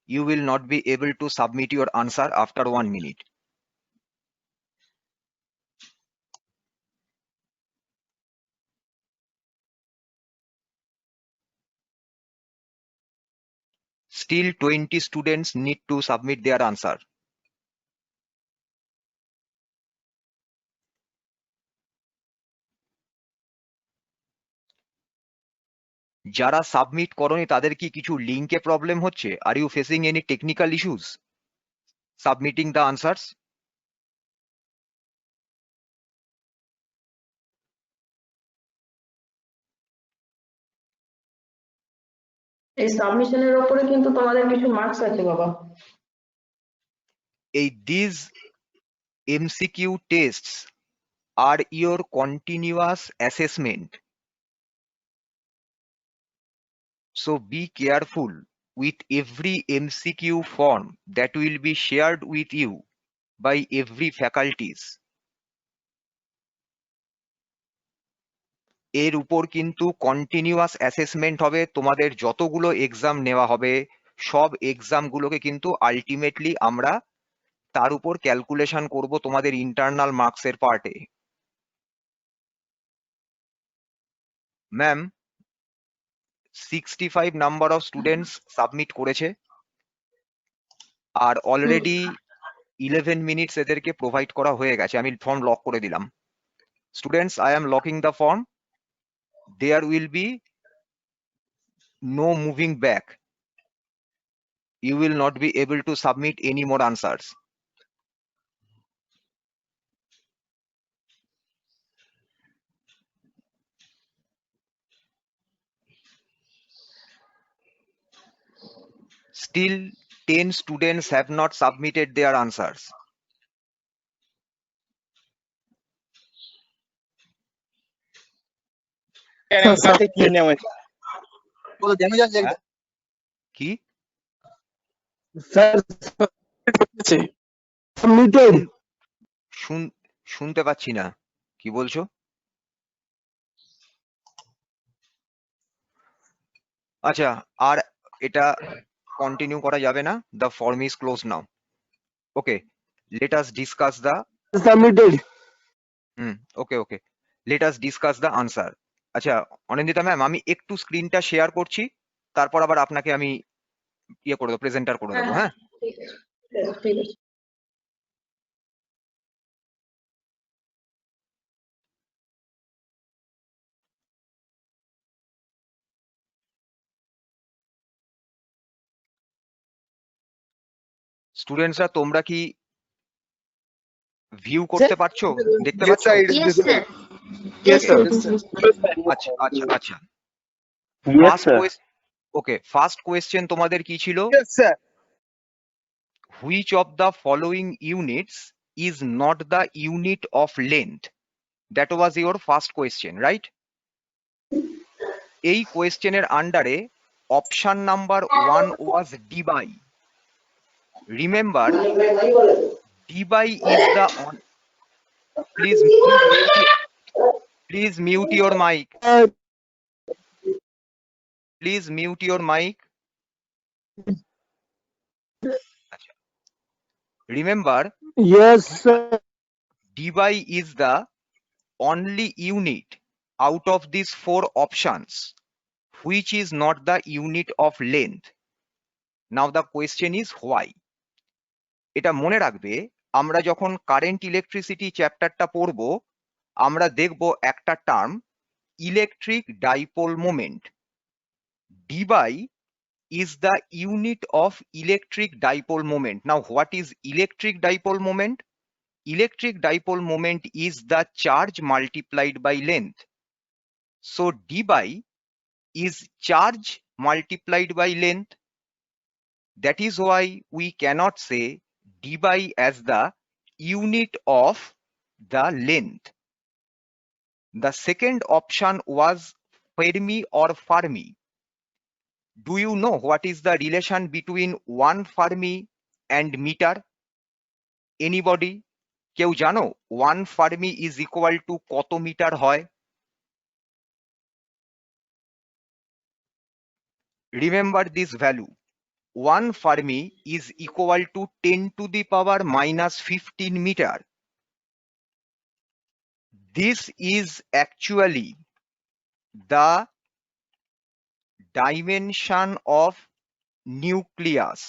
You will not be able to submit your answer after 1 minute. Still 20 students need to submit their answer. যারা submit করনি তাদের কি কিছু লিংকে problem হচ্ছে? Are you facing any technical issues submitting the answers? এই সাবমিশনের উপরে কিন্তু তোমাদের কিছু মার্কস আছে বাবা। These MCQ tests are your continuous assessment. So be careful with every MCQ form that will be shared with you by every faculties. এর উপর কিন্তু কন্টিনিউয়াস অ্যাসেসমেন্ট হবে। তোমাদের যতগুলো এক্সাম নেওয়া হবে সব এক্সাম গুলোকে কিন্তু আলটিমেটলি আমরা তার উপর ক্যালকুলেশন করব তোমাদের ইন্টারনাল মার্কসের পার্টে। Ma'am 65 number of students submit করেছে, আর অলরেডি 11 মিনিটস এদেরকে প্রোভাইড করা হয়ে গেছে। আমি ফর্ম লক করে দিলাম। Students, I am locking the form. There will be no moving back. You will not be able to submit any more answers. Still 10 students have not submitted their answers. কি শুনতে পাচ্ছি না, কি বলছো? আচ্ছা, আর এটা কন্টিনিউ করা যাবে না। The form is close now. Okay, let us discuss the submitted. Okay okay, let us discuss the answer. আচ্ছা অনিন্দিতা ম্যাম, আমি একটু স্ক্রিনটা শেয়ার করছি, তারপর আবার আপনাকে আমি ইয়ে করে দেবো, প্রেজেন্টার করে দেবো। হ্যাঁ, ঠিক আছে, ঠিক আছে। স্টুডেন্টসরা তোমরা কি ভিউ করতে পারছো, দেখতে Yes পাচ্ছো? sir, it is Yes, visible. sir. Yes, Okay. sir. আচ্ছা আচ্ছা আচ্ছা Yes, first sir. Question okay first question তোমাদের কি ছিল? Yes, sir. Which of the following units is not the unit of length? That was your first question, right? এই কোয়েশ্চেনের আন্ডারে option number 1 was d by. Remember, d by is the on. Please mute your mic. Please mute your mic. Remember, Yes, sir. d by is the only unit out of these 4 options which is not the unit of length. Now the question is why? এটা মনে রাখবে, আমরা যখন current electricity চ্যাপ্টারটা পড়বো আমরা দেখব একটা term electric dipole moment. d by is the unit of electric dipole moment. Now what is electric dipole moment? Electric dipole moment is the charge multiplied by length. So d by is charge multiplied by length. That is why we cannot say d by as the unit of the length. The second option was Fermi or Fermi. Do you know what is the relation between 1 Fermi and meter? Anybody? কেউ জানো 1 Fermi is equal to কত metre হয়? Remember this value. 1 Fermi is equal to 10 to the power minus 15 meter. This is actually the dimension of nucleus.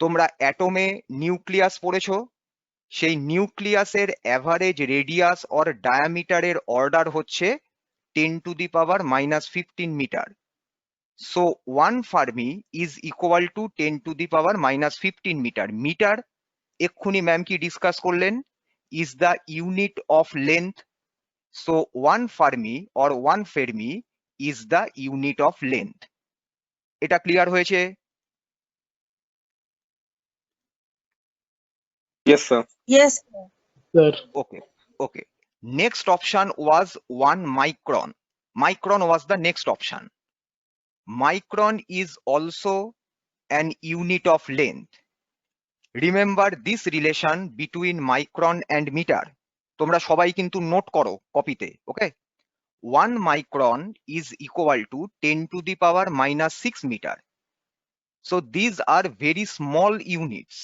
তোমরা অ্যাটমে nucleus পড়েছো, সেই নিউক্লিয়াসের average radius or ডায়ামিটারের order হচ্ছে 10 to the power minus 15 meter. So 1 Fermi is equal to 10 to the power minus 15 meter. Meter এক্ষুনি ma'am কি discuss করলেন is the unit of length. So 1 Fermi or 1 Fermi is the unit of length. এটা clear হয়েছে? Yes, sir. Yes, Sir. Okay. Next option was 1 micron. Micron was the next option. Micron is also an unit of length. Remember this relation between micron and meter. তোমরা সবাই কিন্তু note করো কপিতে, ওকে? 1 micron is equal to 10 to the power minus 6 meter. So these are very small units.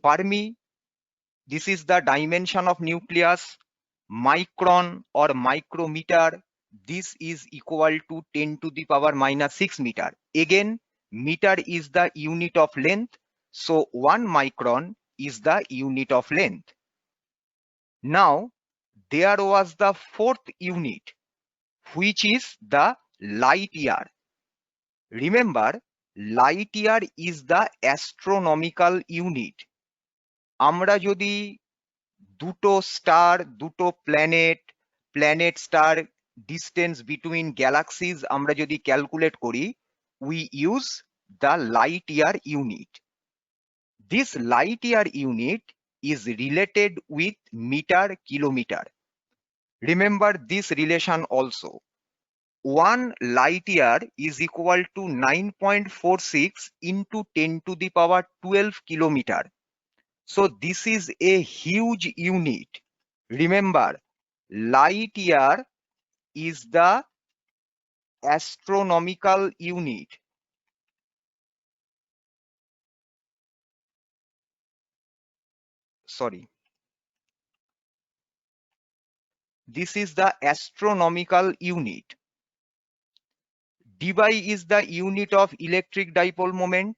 Fermi, this is the dimension of nucleus. Micron or micrometer, this is equal to 10 to the power minus 6 meter. Again, meter is the unit of length. So 1 micron is the unit of length. Now, there was the 4th unit, which is the light year. Remember, light year is the astronomical unit. আমরা যদি দুটো star, দুটো planet star distance between গ্যালাক্সিজ আমরা যদি calculate করি, we use the light year unit. This light year unit is related with meter kilometer. Remember this relation also. 1 light year is equal to 9.46 into 10 to the power 12 kilometer. So this is a huge unit. Remember, light year is the astronomical unit. Sorry. This is the astronomical unit. d by is the unit of electric dipole moment.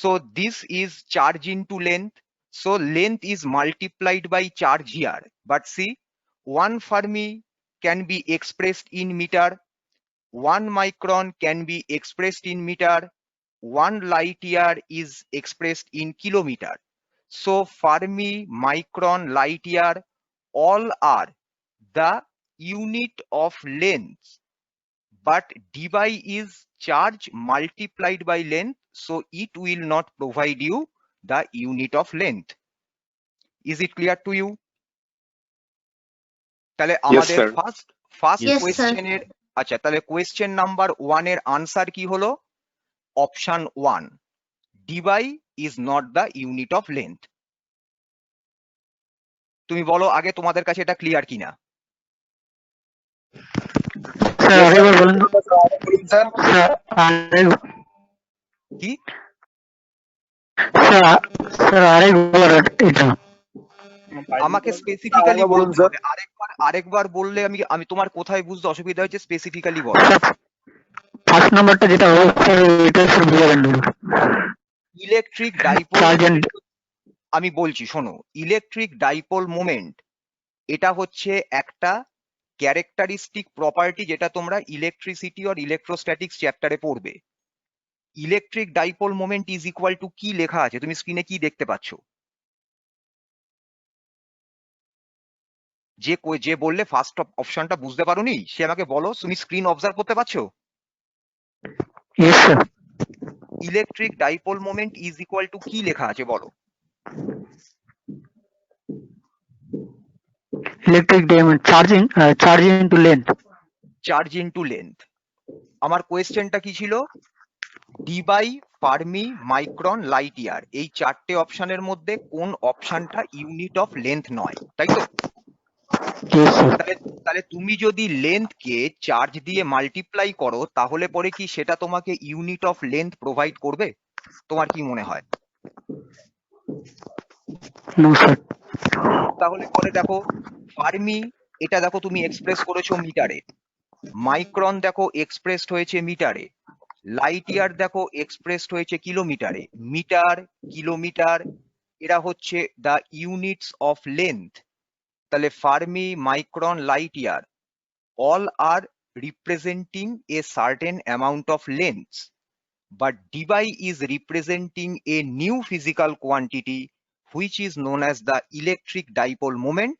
So this is charge into length. So length is multiplied by charge here. But see, 1 Fermi can be expressed in meter. 1 micron can be expressed in meter. 1 light year is expressed in kilometer. So Fermi, micron, light year, all are the unit of length, but d by is charge multiplied by length, so it will not provide you the unit of length. Is it clear to you? তাহলে আমাদের first Yes, sir. কোয়েশ্চেনের, আচ্ছা তাহলে question number 1 এর answer কি হলো? Option 1, Debye is not the unit of length. তুমি বলো আগে তোমাদের কাছে এটা ক্লিয়ার কিনা? স্যার আরেকবার বলেন তো। স্যার স্যার আরেক- কি? স্যার স্যার আরেকবার এটা আমাকে স্পেসিফিক্যালি আরেকবার বলুন, বলতে স্যার। হবে। আরেকবার বললে আমি তোমার কোথায় বুঝতে অসুবিধা হচ্ছে স্পেসিফিক্যালি বলো। ফার্স্ট নাম্বারটা যেটা হবে স্যার এটা স্যার বুঝাবেন না। ইলেকট্রিক ডাইপোল, চার্জ এন্ড আমি বলছি শোনো, ইলেকট্রিক ডাইপোল মোমেন্ট এটা হচ্ছে একটা ক্যারেক্টারিস্টিক প্রপার্টি যেটা তোমরা ইলেকট্রিসিটি আর ইলেকট্রোস্ট্যাটিক্স চ্যাপ্টারে পড়বে। Electric dipole moment is equal to কি লেখা আছে? তুমি স্ক্রিনে কি দেখতে পাচ্ছ? যে বললে ফার্স্ট অপশনটা বুঝতে পারোনি সে আমাকে বলো, তুমি স্ক্রিন অবজার্ভ করতে পারছো? Yes sir electric dipole moment is equal to কি লেখা আছে বলো? Electric diamond charging into length. Charge into length. আমার কোয়েশ্চেনটা কি ছিল? Debye, fermi, micron, light year, এই চারটে অপশনের মধ্যে কোন অপশনটা ইউনিট অফ লেন্থ নয়, তাই তো? ইয়েস স্যার তাহলে তুমি যদি লেন্থ কে চার্জ দিয়ে মাল্টিপ্লাই করো তাহলে পরে কি সেটা তোমাকে ইউনিট অফ লেন্থ প্রোভাইড করবে? তোমার কি মনে হয়? নো স্যার তাহলে পরে দেখো ফার্মি, এটা দেখো তুমি এক্সপ্রেস করেছো মিটারে, মাইক্রন দেখো এক্সপ্রেসড হয়েছে মিটারে, লাইট ইয়ার দেখো এক্সপ্রেসড হয়েছে কিলোমিটারে। মিটার, কিলোমিটার এরা হচ্ছে দ্য ইউনিটস অফ লেন্থ। তাহলে Fermi, micron, light year all are representing a certain amount of lengths, but dBi is representing a new physical quantity which is known as the electric dipole moment,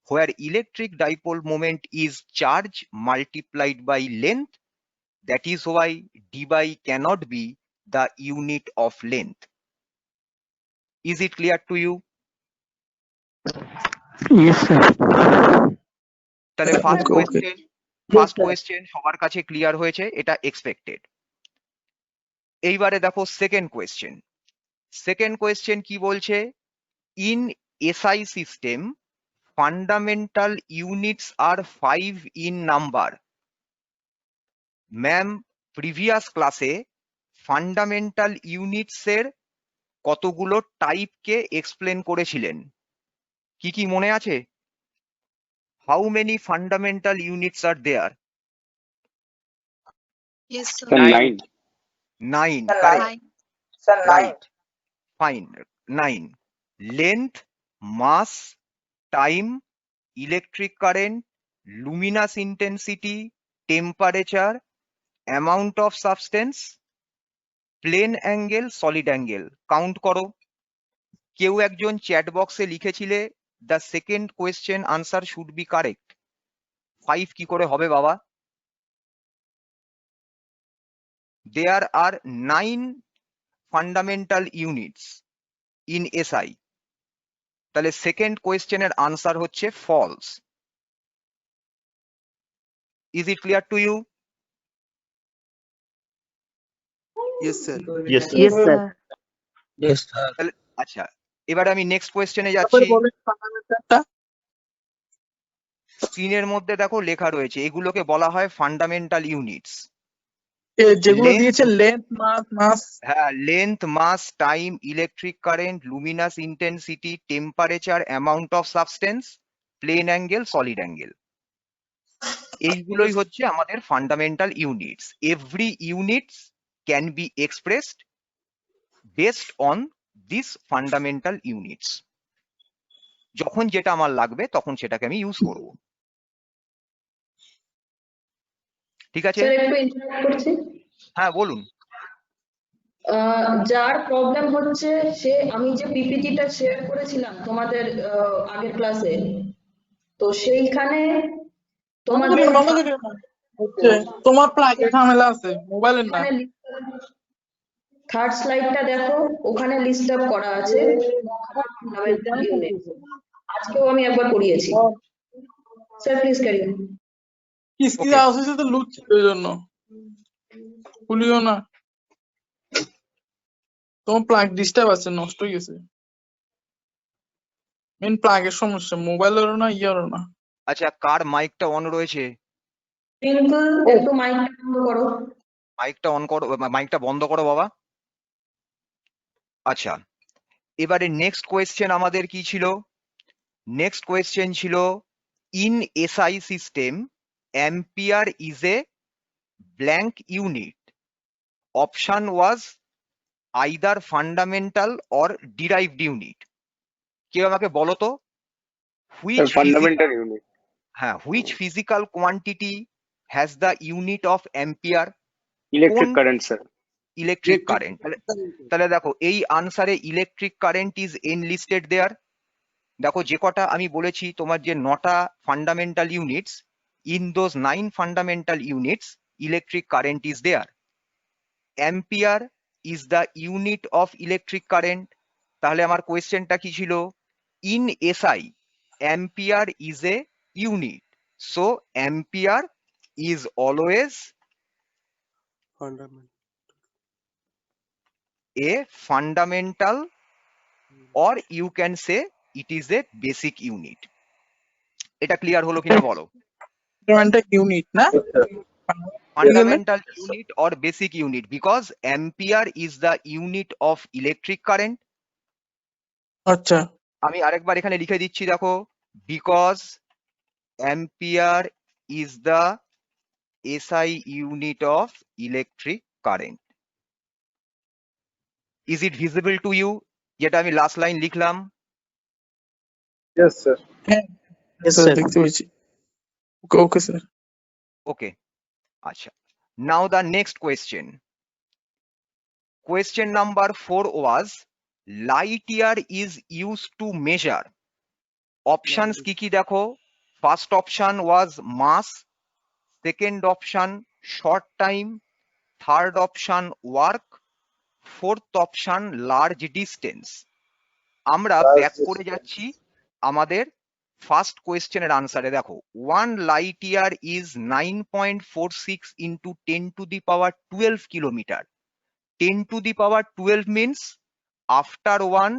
where electric dipole moment is charge multiplied by length. That is why dBi cannot be the unit of length. Is it clear to you? Yes sir তাহলে first Okay. Question সবার কাছে clear হয়েছে, এটা expected. এইবারে দেখো second question কি বলছে? In SI system fundamental units are 5 in number. Ma'am previous ক্লাসে ফান্ডামেন্টাল ইউনিটস এর কতগুলো টাইপকে এক্সপ্লেন করেছিলেন, কি কি মনে আছে? How many fundamental units are there? Yes, sir. 9, correct. Right. Fine. 9. Length, mass, time, electric current, luminous intensity, temperature, amount of substance, plane angle, solid angle. Count করো। কেউ একজন চ্যাট বক্সে লিখেছিলে the second question answer should be correct. 5 কি করে হবে বাবা? There are 9 fundamental units in SI. তাহলে second কোয়েশ্চেনের আনসার হচ্ছে false. Is it clear to you? Yes, sir. Yes, sir. Yes, sir. আচ্ছা এবারে আমি নেক্সট কোয়েশ্চেনে যাচ্ছি। স্ক্রিনের মধ্যে দেখো লেখা রয়েছে, এগুলোকে বলা হয় ফান্ডামেন্টাল ইউনিটস। যেগুলো Length- দিয়েছে লেন্থ মাস হ্যাঁ, length, mass, time, electric current, luminous intensity, temperature, amount of substance, plane angle, solid angle, এইগুলোই হচ্ছে আমাদের fundamental units. Every units can be expressed based on this fundamental units. যখন যেটা আমার লাগবে তখন সেটাকে আমি ইউজ করব। ঠিক আছে? স্যার একটু ইন্টারাপ্ট করছি। হ্যাঁ বলুন। যার প্রবলেম হচ্ছে আমি যে পিপিটিটা শেয়ার করেছিলাম তোমাদের আগের ক্লাসে, তো সেইখানে বন্ধ তোমাদের করিও না, বন্ধ করিও না। হচ্ছে তোমার প্লাগের ঝামেলা আছে, মোবাইলের না। থার্ড স্লাইডটা দেখো, ওখানে লিস্ট আপ করা আছে ফান্ডামেন্টাল ইউনিট। আজকেও আমি একবার করিয়েছি। Sir please carry on. কিস্তি আসছে তো লুট ছিল এই জন্য খুলিও না। তোমার প্লাগ ডিস্টার্ব আছে, নষ্ট হয়ে গেছে। মেন প্লাগের সমস্যা, মোবাইলেরও না ইয়ারও না। আচ্ছা, কার মাইকটা অন রয়েছে? টুইঙ্কল একটু মাইকটা বন্ধ করো। মাইকটা অন করো, মাইকটা বন্ধ করো বাবা। আচ্ছা, এবারে নেক্সট কোয়েশ্চেন আমাদের কি ছিল? নেক্সট কোয়েশ্চেন ছিল, in SI system ampere is a blank unit. Option was either fundamental or derived unit. কেউ আমাকে বলো তো, হুইচ ফান্ডামেন্টাল ইউনিট। হ্যাঁ, which physical quantity has the unit of ampere? Electric current sir. Electric current. তাহলে দেখো এই আনসারে electric current is enlisted there. দেখো যে কটা আমি বলেছি, তোমার যে 9টা fundamental units, in those 9 fundamental units electric current is there. Ampere is the unit of electric current. তাহলে আমার কোয়েশ্চেনটা কি ছিল? In SI ampere is a unit, so ampere is always a fundamental, or you can say it is a basic unit. এটা clear হলো কিনা বলো? Fundamental unit না, Fundamental unit or basic unit, because ampere is the unit of electric current. আচ্ছা আমি আরেকবার এখানে লিখে দিচ্ছি, দেখো, because ampere is the SI unit of electric current. Is it visible to you? যেটা আমি লাস্ট লাইন লিখলাম। Yes sir. হ্যাঁ স্যার দেখতে পেয়েছি। Okay okay sir. Okay, acha. Now the next question. Question number 4 was, light year is used to measure. Options কি দেখো? First option was mass, second option short time, third option work, fourth option large distance. আমরা back করে যাচ্ছি আমাদের first কোয়েশ্চেনের আনসারে। দেখো, 1 light year is 9.46 into 10 to the power 12 kilometre. 10 to the power 12 means after 1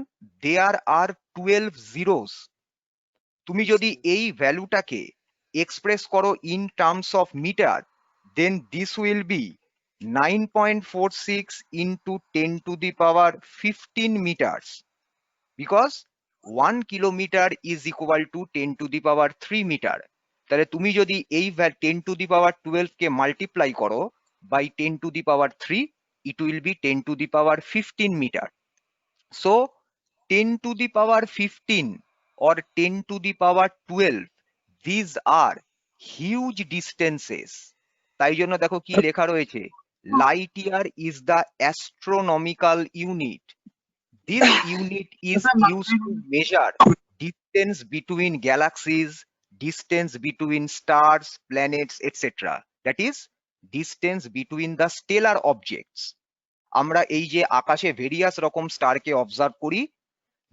there are 12 zeros. তুমি যদি এই ভ্যালুটাকে এক্সপ্রেস করো in terms of metre, then this will be 9.46 into 10 to the power 15 metres, because 1 kilometer is equal to 10 to the power 3 meter. তাহলে তুমি যদি এই 10 to the power 12 K multiply করো by 10 to the power 3, it will be 10 to the power 15 meter. So 10 to the power 15 or 10 to the power 12, these are huge distances. তাই জন্য দেখো কি লেখা রয়েছে, light year is the astronomical unit. This unit is used to measure distance between galaxies, distance between stars, planets, etc. That is distance between the stellar objects. আমরা এই যে আকাশে ভেরিয়াস রকম স্টারকে অবজার্ভ করি,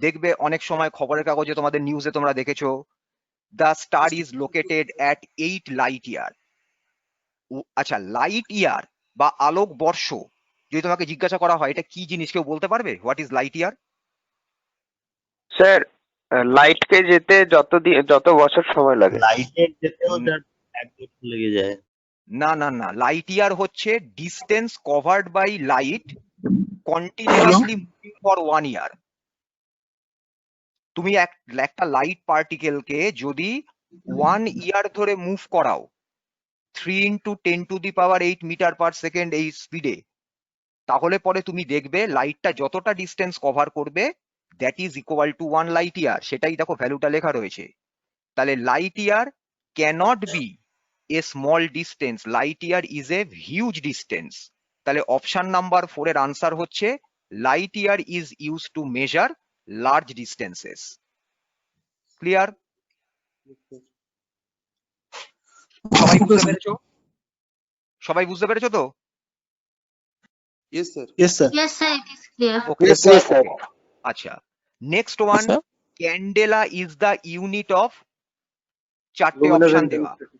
দেখবে অনেক সময় খবরের কাগজে তোমাদের নিউজে তোমরা দেখেছো, the star is located at 8 light year. আচ্ছা, লাইট ইয়ার বা আলোক বর্ষ যদি তোমাকে জিজ্ঞাসা করা হয় এটা কি জিনিস, কেউ বলতে পারবে? What is light year? Sir লাইটকে যেতে যত বছর সময় লাগে। লাইটের যেতেও এক বছর লেগে যায়। না না না, লাইট ইয়ার হচ্ছে distance covered by light continuously moving for 1 year. তুমি একটা লাইট পার্টিকেলকে যদি 1 ইয়ার ধরে মুভ করাও 3 into 10 to the power 8 metre per second এই স্পিডে, তাহলে পরে তুমি দেখবে লাইটটা যতটা ডিস্টেন্স কভার করবে that is equal to 1 light year. সেটাই দেখো ভ্যালুটা লেখা রয়েছে। তাহলে light year cannot be a small distance, light year is a huge distance. তাহলে অপশন নাম্বার 4 এর আনসার হচ্ছে light year is use to measure large distances. Clear? সবাই বুঝতে পেরেছো? সবাই বুঝতে পেরেছো তো? Yes, sir. Yes, sir. Yes, sir, it is clear. Okay, Yes, sir. আচ্ছা। Next one, sir. Candela is the unit of, চারটে Luminous অপশন দেওয়া, intensity.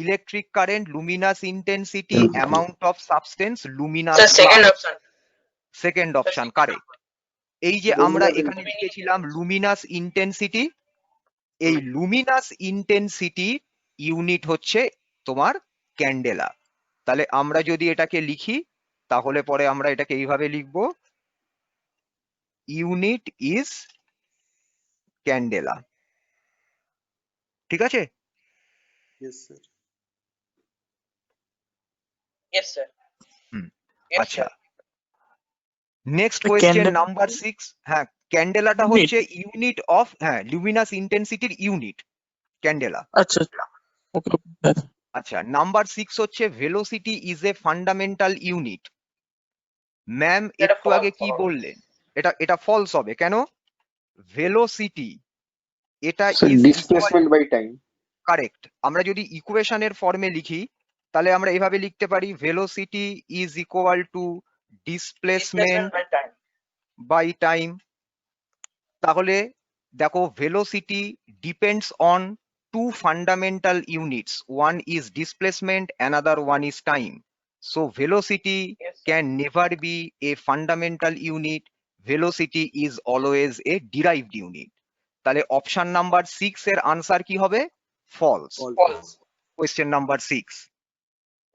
Electric current, luminous intensity, amount of substance, Luminous sir second option second option correct. এই যে আমরা এখানে লিখেছিলাম Luminous intensity, এই Luminous intensity unit হচ্ছে তোমার ক্যান্ডেলা। তাহলে আমরা যদি এটাকে লিখি তাহলে পরে আমরা এটাকে এইভাবে লিখবো, ইউনিট ইজ ক্যান্ডেলা। ঠিক আছে? Yes, sir. ইয়েস স্যার হুম, Yes, আচ্ছা। sir. Next The question candle- number 6। হ্যাঁ, ক্যান্ডেলাটা Unit. হচ্ছে ইউনিট অফ, হ্যাঁ, লুমিনাস ইন্টেন্সিটির ইউনিট ক্যান্ডেলা। আচ্ছা ওকে ওকে আচ্ছা, নাম্বার 6 হচ্ছে velocity is a fundamental unit. Ma'am এটা একটু আগে false কি হবে। বললেন? এটা ফলস হবে কেন? ভেলোসিটি এটা So is displacement by time. Correct. আমরা যদি ইকুয়েশনের ফর্মে লিখি তাহলে আমরা এভাবে লিখতে পারি, velocity is equal to displacement Displacement by time. By time. তাহলে দেখো, velocity depends on two fundamental units, one is displacement, another one is time. So velocity Yes, sir. Can never be a fundamental unit, velocity is always a derived unit. তাহলে option number 6 এর answer কি হবে? False. False. Question number 6.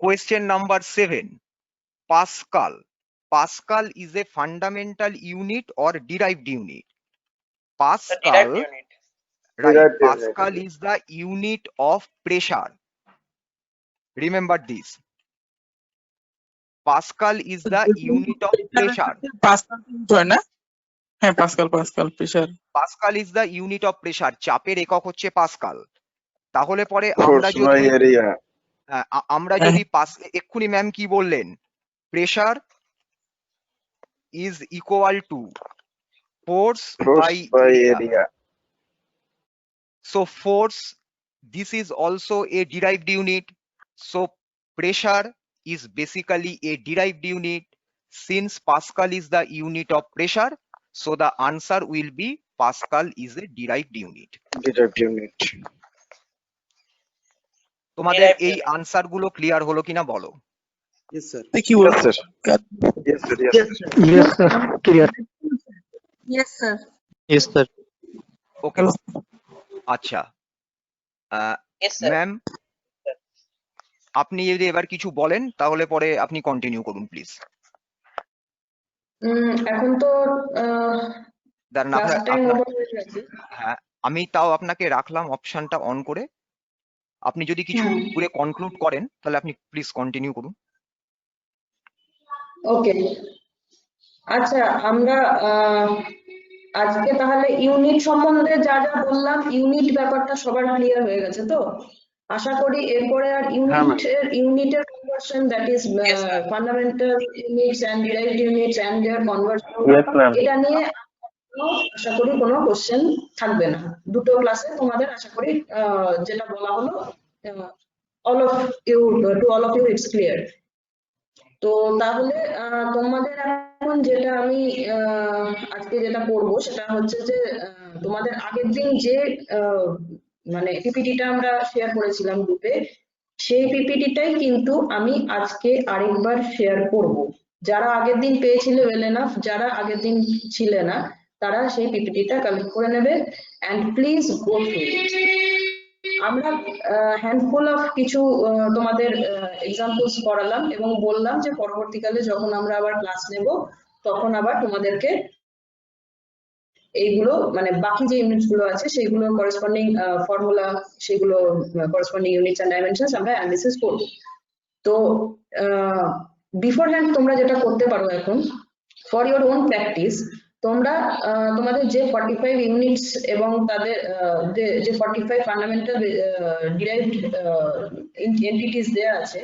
Question number 7. Pascal. Pascal is a fundamental unit or derived unit? The Pascal, derived unit. right? Derived unit. Pascal is the unit of pressure. Remember this. Pascal is the unit of pressure. Pascal হয় না? হ্যাঁ Pascal pressure. Pascal is the unit of pressure. চাপের একক হচ্ছে Pascal. তাহলে পরে আমরা Force by যদি area. আমরা যদি এক্ষুনি ম্যাম কি বললেন? Pressure is equal to force Force by area. area. So force, this is also a derived unit. So pressure is basically a derived unit. Since Pascal is the unit of pressure, so the answer will be Pascal is a derived unit. Derived unit. তোমাদের Derived এই unit. Answer গুলো clear হলো কিনা বলো? Yes, sir. কি বলছো? Yes, sir. Yes, sir. Yes, sir. Yes, sir. Clear. Yes, sir. Yes, sir. ওকে, আচ্ছা। Yes, sir. Ma'am আপনি যদি এবার কিছু বলেন তাহলে পরে আপনি কন্টিনিউ করুন প্লিজ। এখন তো দাঁড়ান, ক্লাস টাইম আপনার ওভার হয়ে গেছে। হ্যাঁ, আমি তাও আপনাকে রাখলাম অপশনটা অন করে। আপনি যদি কিছু পুরো কনক্লুড করেন তাহলে আপনি প্লিজ কন্টিনিউ করুন। ওকে, আচ্ছা আমরা আজকে তাহলে ইউনিট সম্বন্ধে যা যা বললাম, ইউনিট ব্যাপারটা সবার ক্লিয়ার হয়ে গেছে তো? আশা করি এরপরে আর ইউনিটের conversion, that is fundamental units and derived units and their conversion, এটা নিয়ে আশা করি কোনো কোশ্চেন থাকবে না। দুটো ক্লাসে তোমাদের আশা করি যেটা বলা হলো, all of you, to all of you it's clear. তো তাহলে তোমাদের এখন যেটা আমি আজকে যেটা করবো সেটা হচ্ছে যে তোমাদের আগের দিন যে মানে পিপিটিটা আমরা শেয়ার করেছিলাম গ্রুপে, সেই পিপিটিটাই কিন্তু আমি আজকে আরেকবার শেয়ার করব। যারা আগের দিন পেয়েছিলে ওয়েল এনাফ, যারা আগের দিন ছিলে না তারা সেই পিপিটিটা কালেক্ট করে নেবে and please go through it. আমরা হ্যান্ডফুল অফ কিছু তোমাদের এক্সাম্পলস করালাম এবং বললাম যে পরবর্তীকালে যখন আমরা আবার ক্লাস নেব তখন আবার তোমাদেরকে এইগুলো মানে বাকি যে ইউনিটস গুলো আছে সেইগুলো করেসপন্ডিং ফর্মুলা, সেগুলো করেসপন্ডিং ইউনিটস এন্ড ডাইমেনশনস আমরা অ্যানালিসিস করব। তো বিফোর হ্যান্ড তোমরা যেটা করতে পারো এখন, ফর ইওর ওন প্র্যাকটিস, তোমরা তোমাদের যে 45 ইউনিটস এবং তাদের যে 45 ফান্ডামেন্টাল ডিরাইভড এন্টিটিস দেয়া আছে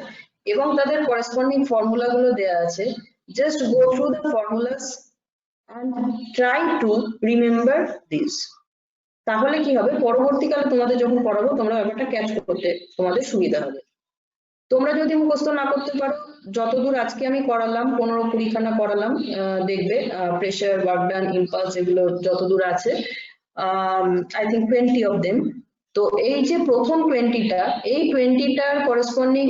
এবং তাদের করেসপন্ডিং ফর্মুলা গুলো দেয়া আছে, just go through the formulas and try to remember this. তাহলে কি হবে, পরবর্তীকালে তোমাদের যখন পড়াবো তোমরা ব্যাপারটা ক্যাচ করতে তোমাদের সুবিধা হবে। তোমরা যদি মুখস্থ না করতে পারো, যতদূর আজকে আমি করালাম 15-20 খানা করালাম, দেখবে প্রেশার, ওয়ার্ক ডান, ইম্পালস, এগুলো যতদূর আছে, আই থিঙ্ক 20 অফ দেম। তো এই যে প্রথম 20টা, এই 20টার করেসপন্ডিং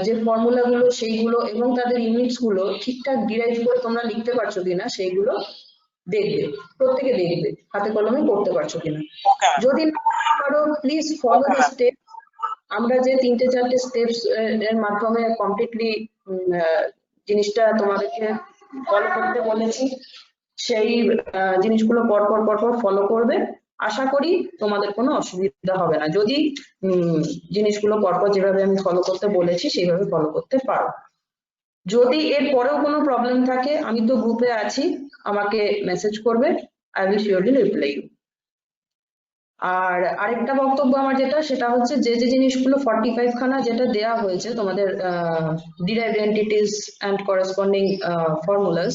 যে ফর্মুলা গুলো সেইগুলো এবং তাদের ইউনিটস গুলো ঠিকঠাক ডিরাইভ করে তোমরা লিখতে পারছো কিনা সেইগুলো দেখবে, প্রত্যেকে দেখবে হাতে কলমে করতে পারছো কিনা। যদি না পারো, প্লিজ ফলো দ্য স্টেপ। আমরা যে 3-4টে স্টেপস এর মাধ্যমে কমপ্লিটলি জিনিসটা তোমাদেরকে ফলো করতে বলেছি, সেই জিনিসগুলো পরপর ফলো করবে। আশা করি তোমাদের কোনো অসুবিধা হবে না যদি জিনিসগুলো পরপর যেভাবে আমি ফলো করতে বলেছি সেইভাবে ফলো করতে পারো। যদি এর পরেও কোনো প্রবলেম থাকে, আমি তো গ্রুপে আছি, আমাকে মেসেজ করবে, I will surely reply you. আর আরেকটা বক্তব্য আমার যেটা, সেটা হচ্ছে যে জিনিসগুলো 45 খানা যেটা দেয়া হয়েছে তোমাদের derived entities and corresponding formulas,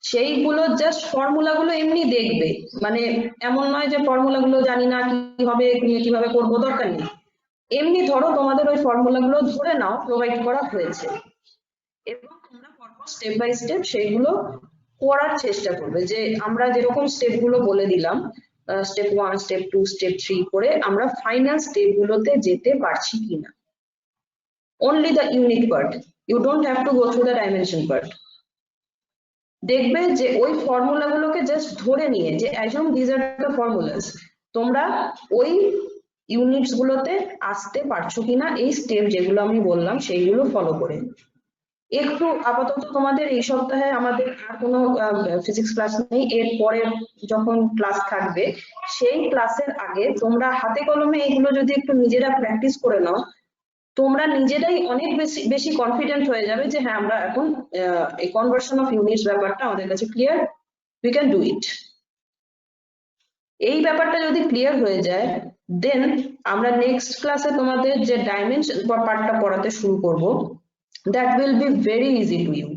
সেইগুলো জাস্ট ফর্মুলাগুলো এমনি দেখবে, মানে এমন নয় যে ফর্মুলাগুলো জানি না কি হবে, কিভাবে করবো, দরকার নেই। এমনি ধরো তোমাদের ওই ফর্মুলাগুলো ধরে নাও প্রোভাইড করা হয়েছে, এবং তোমরা পরপর স্টেপ বাই স্টেপ সেইগুলো করার চেষ্টা করবে। যে আমরা যেরকম স্টেপ গুলো বলে দিলাম, স্টেপ 1, স্টেপ 2, স্টেপ 3 করে আমরা ফাইনাল স্টেপ গুলোতে যেতে পারছি কিনা। only the unit part, you don't have to go through the dimension part. দেখবে যে ওই ফর্মুলা গুলোকে জাস্ট ধরে নিয়ে, যে assume these are the formulas, তোমরা ওই ইউনিটস গুলোতে আসতে পারছো কিনা এই স্টেপ যেগুলো আমি বললাম সেইগুলো ফলো করে। একটু আপাতত তোমাদের এই সপ্তাহে আমাদের আর কোনো ফিজিক্স ক্লাস নেই, এর পরের যখন ক্লাস থাকবে সেই ক্লাসের আগে তোমরা হাতে কলমে এগুলো যদি একটু নিজেরা প্র্যাকটিস করে নাও, তোমরা নিজেরাই অনেক বেশি কনফিডেন্ট হয়ে যাবে যে হ্যাঁ আমরা এখন এই কনভার্সন অফ ইউনিটস ব্যাপারটা আমাদের কাছে clear, we can do it. এই ব্যাপারটা যদি ক্লিয়ার হয়ে যায়, দেন আমরা নেক্সট ক্লাসে তোমাদের যে ডাইমেনশন পার্টটা পড়াতে শুরু করব, that will be very easy to you.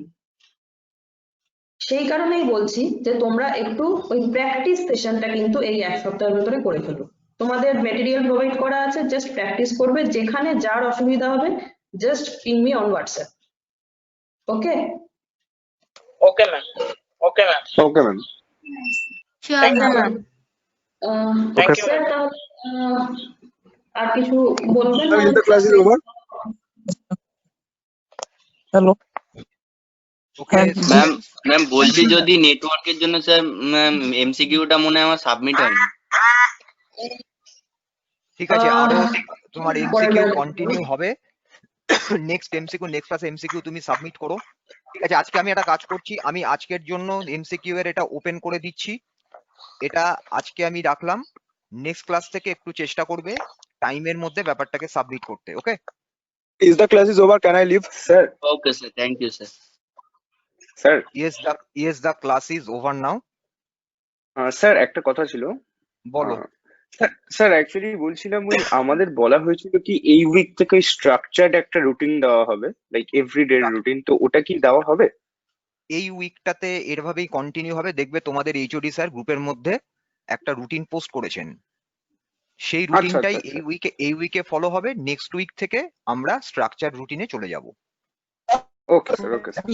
সেই কারণেই বলছি যে তোমরা একটু ওই প্র্যাকটিস সেশনটা কিন্তু এই এক সপ্তাহের ভিতরে করে ফেলো। তোমাদের ম্যাটেরিয়াল প্রোভাইড করা আছে, জাস্ট প্র্যাকটিস করবে, যেখানে যার অসুবিধা হবে just ping me on WhatsApp. Okay okay ma'am, okay ma'am, okay ma'am. Sure, ma'am. Thank you, sir, ma'am. তাহলে আর কিছু বলবেন? Is the class is over? Hello ma'am ma'am বলছি যদি নেটওয়ার্কের জন্য স্যার ম্যাম এমসিকিউটা মনে হয় আমার সাবমিট হয়নি। ঠিক আছে, আরো তোমার এমসিকিউ পরের বার- কন্টিনিউ হবে। নেক্সট এমসিকিউ, নেক্সট ক্লাসে এমসিকিউ তুমি সাবমিট করো। ঠিক আছে, আজকে আমি একটা কাজ করছি, আমি আজকের জন্য এমসিকিউ এর এটা ওপেন করে দিচ্ছি, এটা আজকে আমি রাখলাম। নেক্সট ক্লাস থেকে একটু চেষ্টা করবে টাইমের মধ্যে ব্যাপারটাকে সাবমিট করতে। Okay Is the class is over? Can I leave? Sir okay sir, thank you sir. Sir yes, the class is over now. Sir একটা কথা ছিল। বলো। স্যার অ্যাকচুয়ালি বলছিলাম ওই আমাদের বলা হয়েছিল কি এই উইক থেকে স্ট্রাকচার্ড একটা রুটিন দেওয়া হবে, লাইক এভরিডে রুটিন, তো ওটা কি দেওয়া হবে? এই উইকটাতে এরভাবেই কন্টিনিউ হবে। দেখবে তোমাদের এইচওডি স্যার গ্রুপের মধ্যে একটা রুটিন পোস্ট করেছেন, সেই রুটিনটাই এই উইকে ফলো হবে। নেক্সট উইক থেকে আমরা স্ট্রাকচার রুটিনে চলে যাব। Okay sir, okay sir.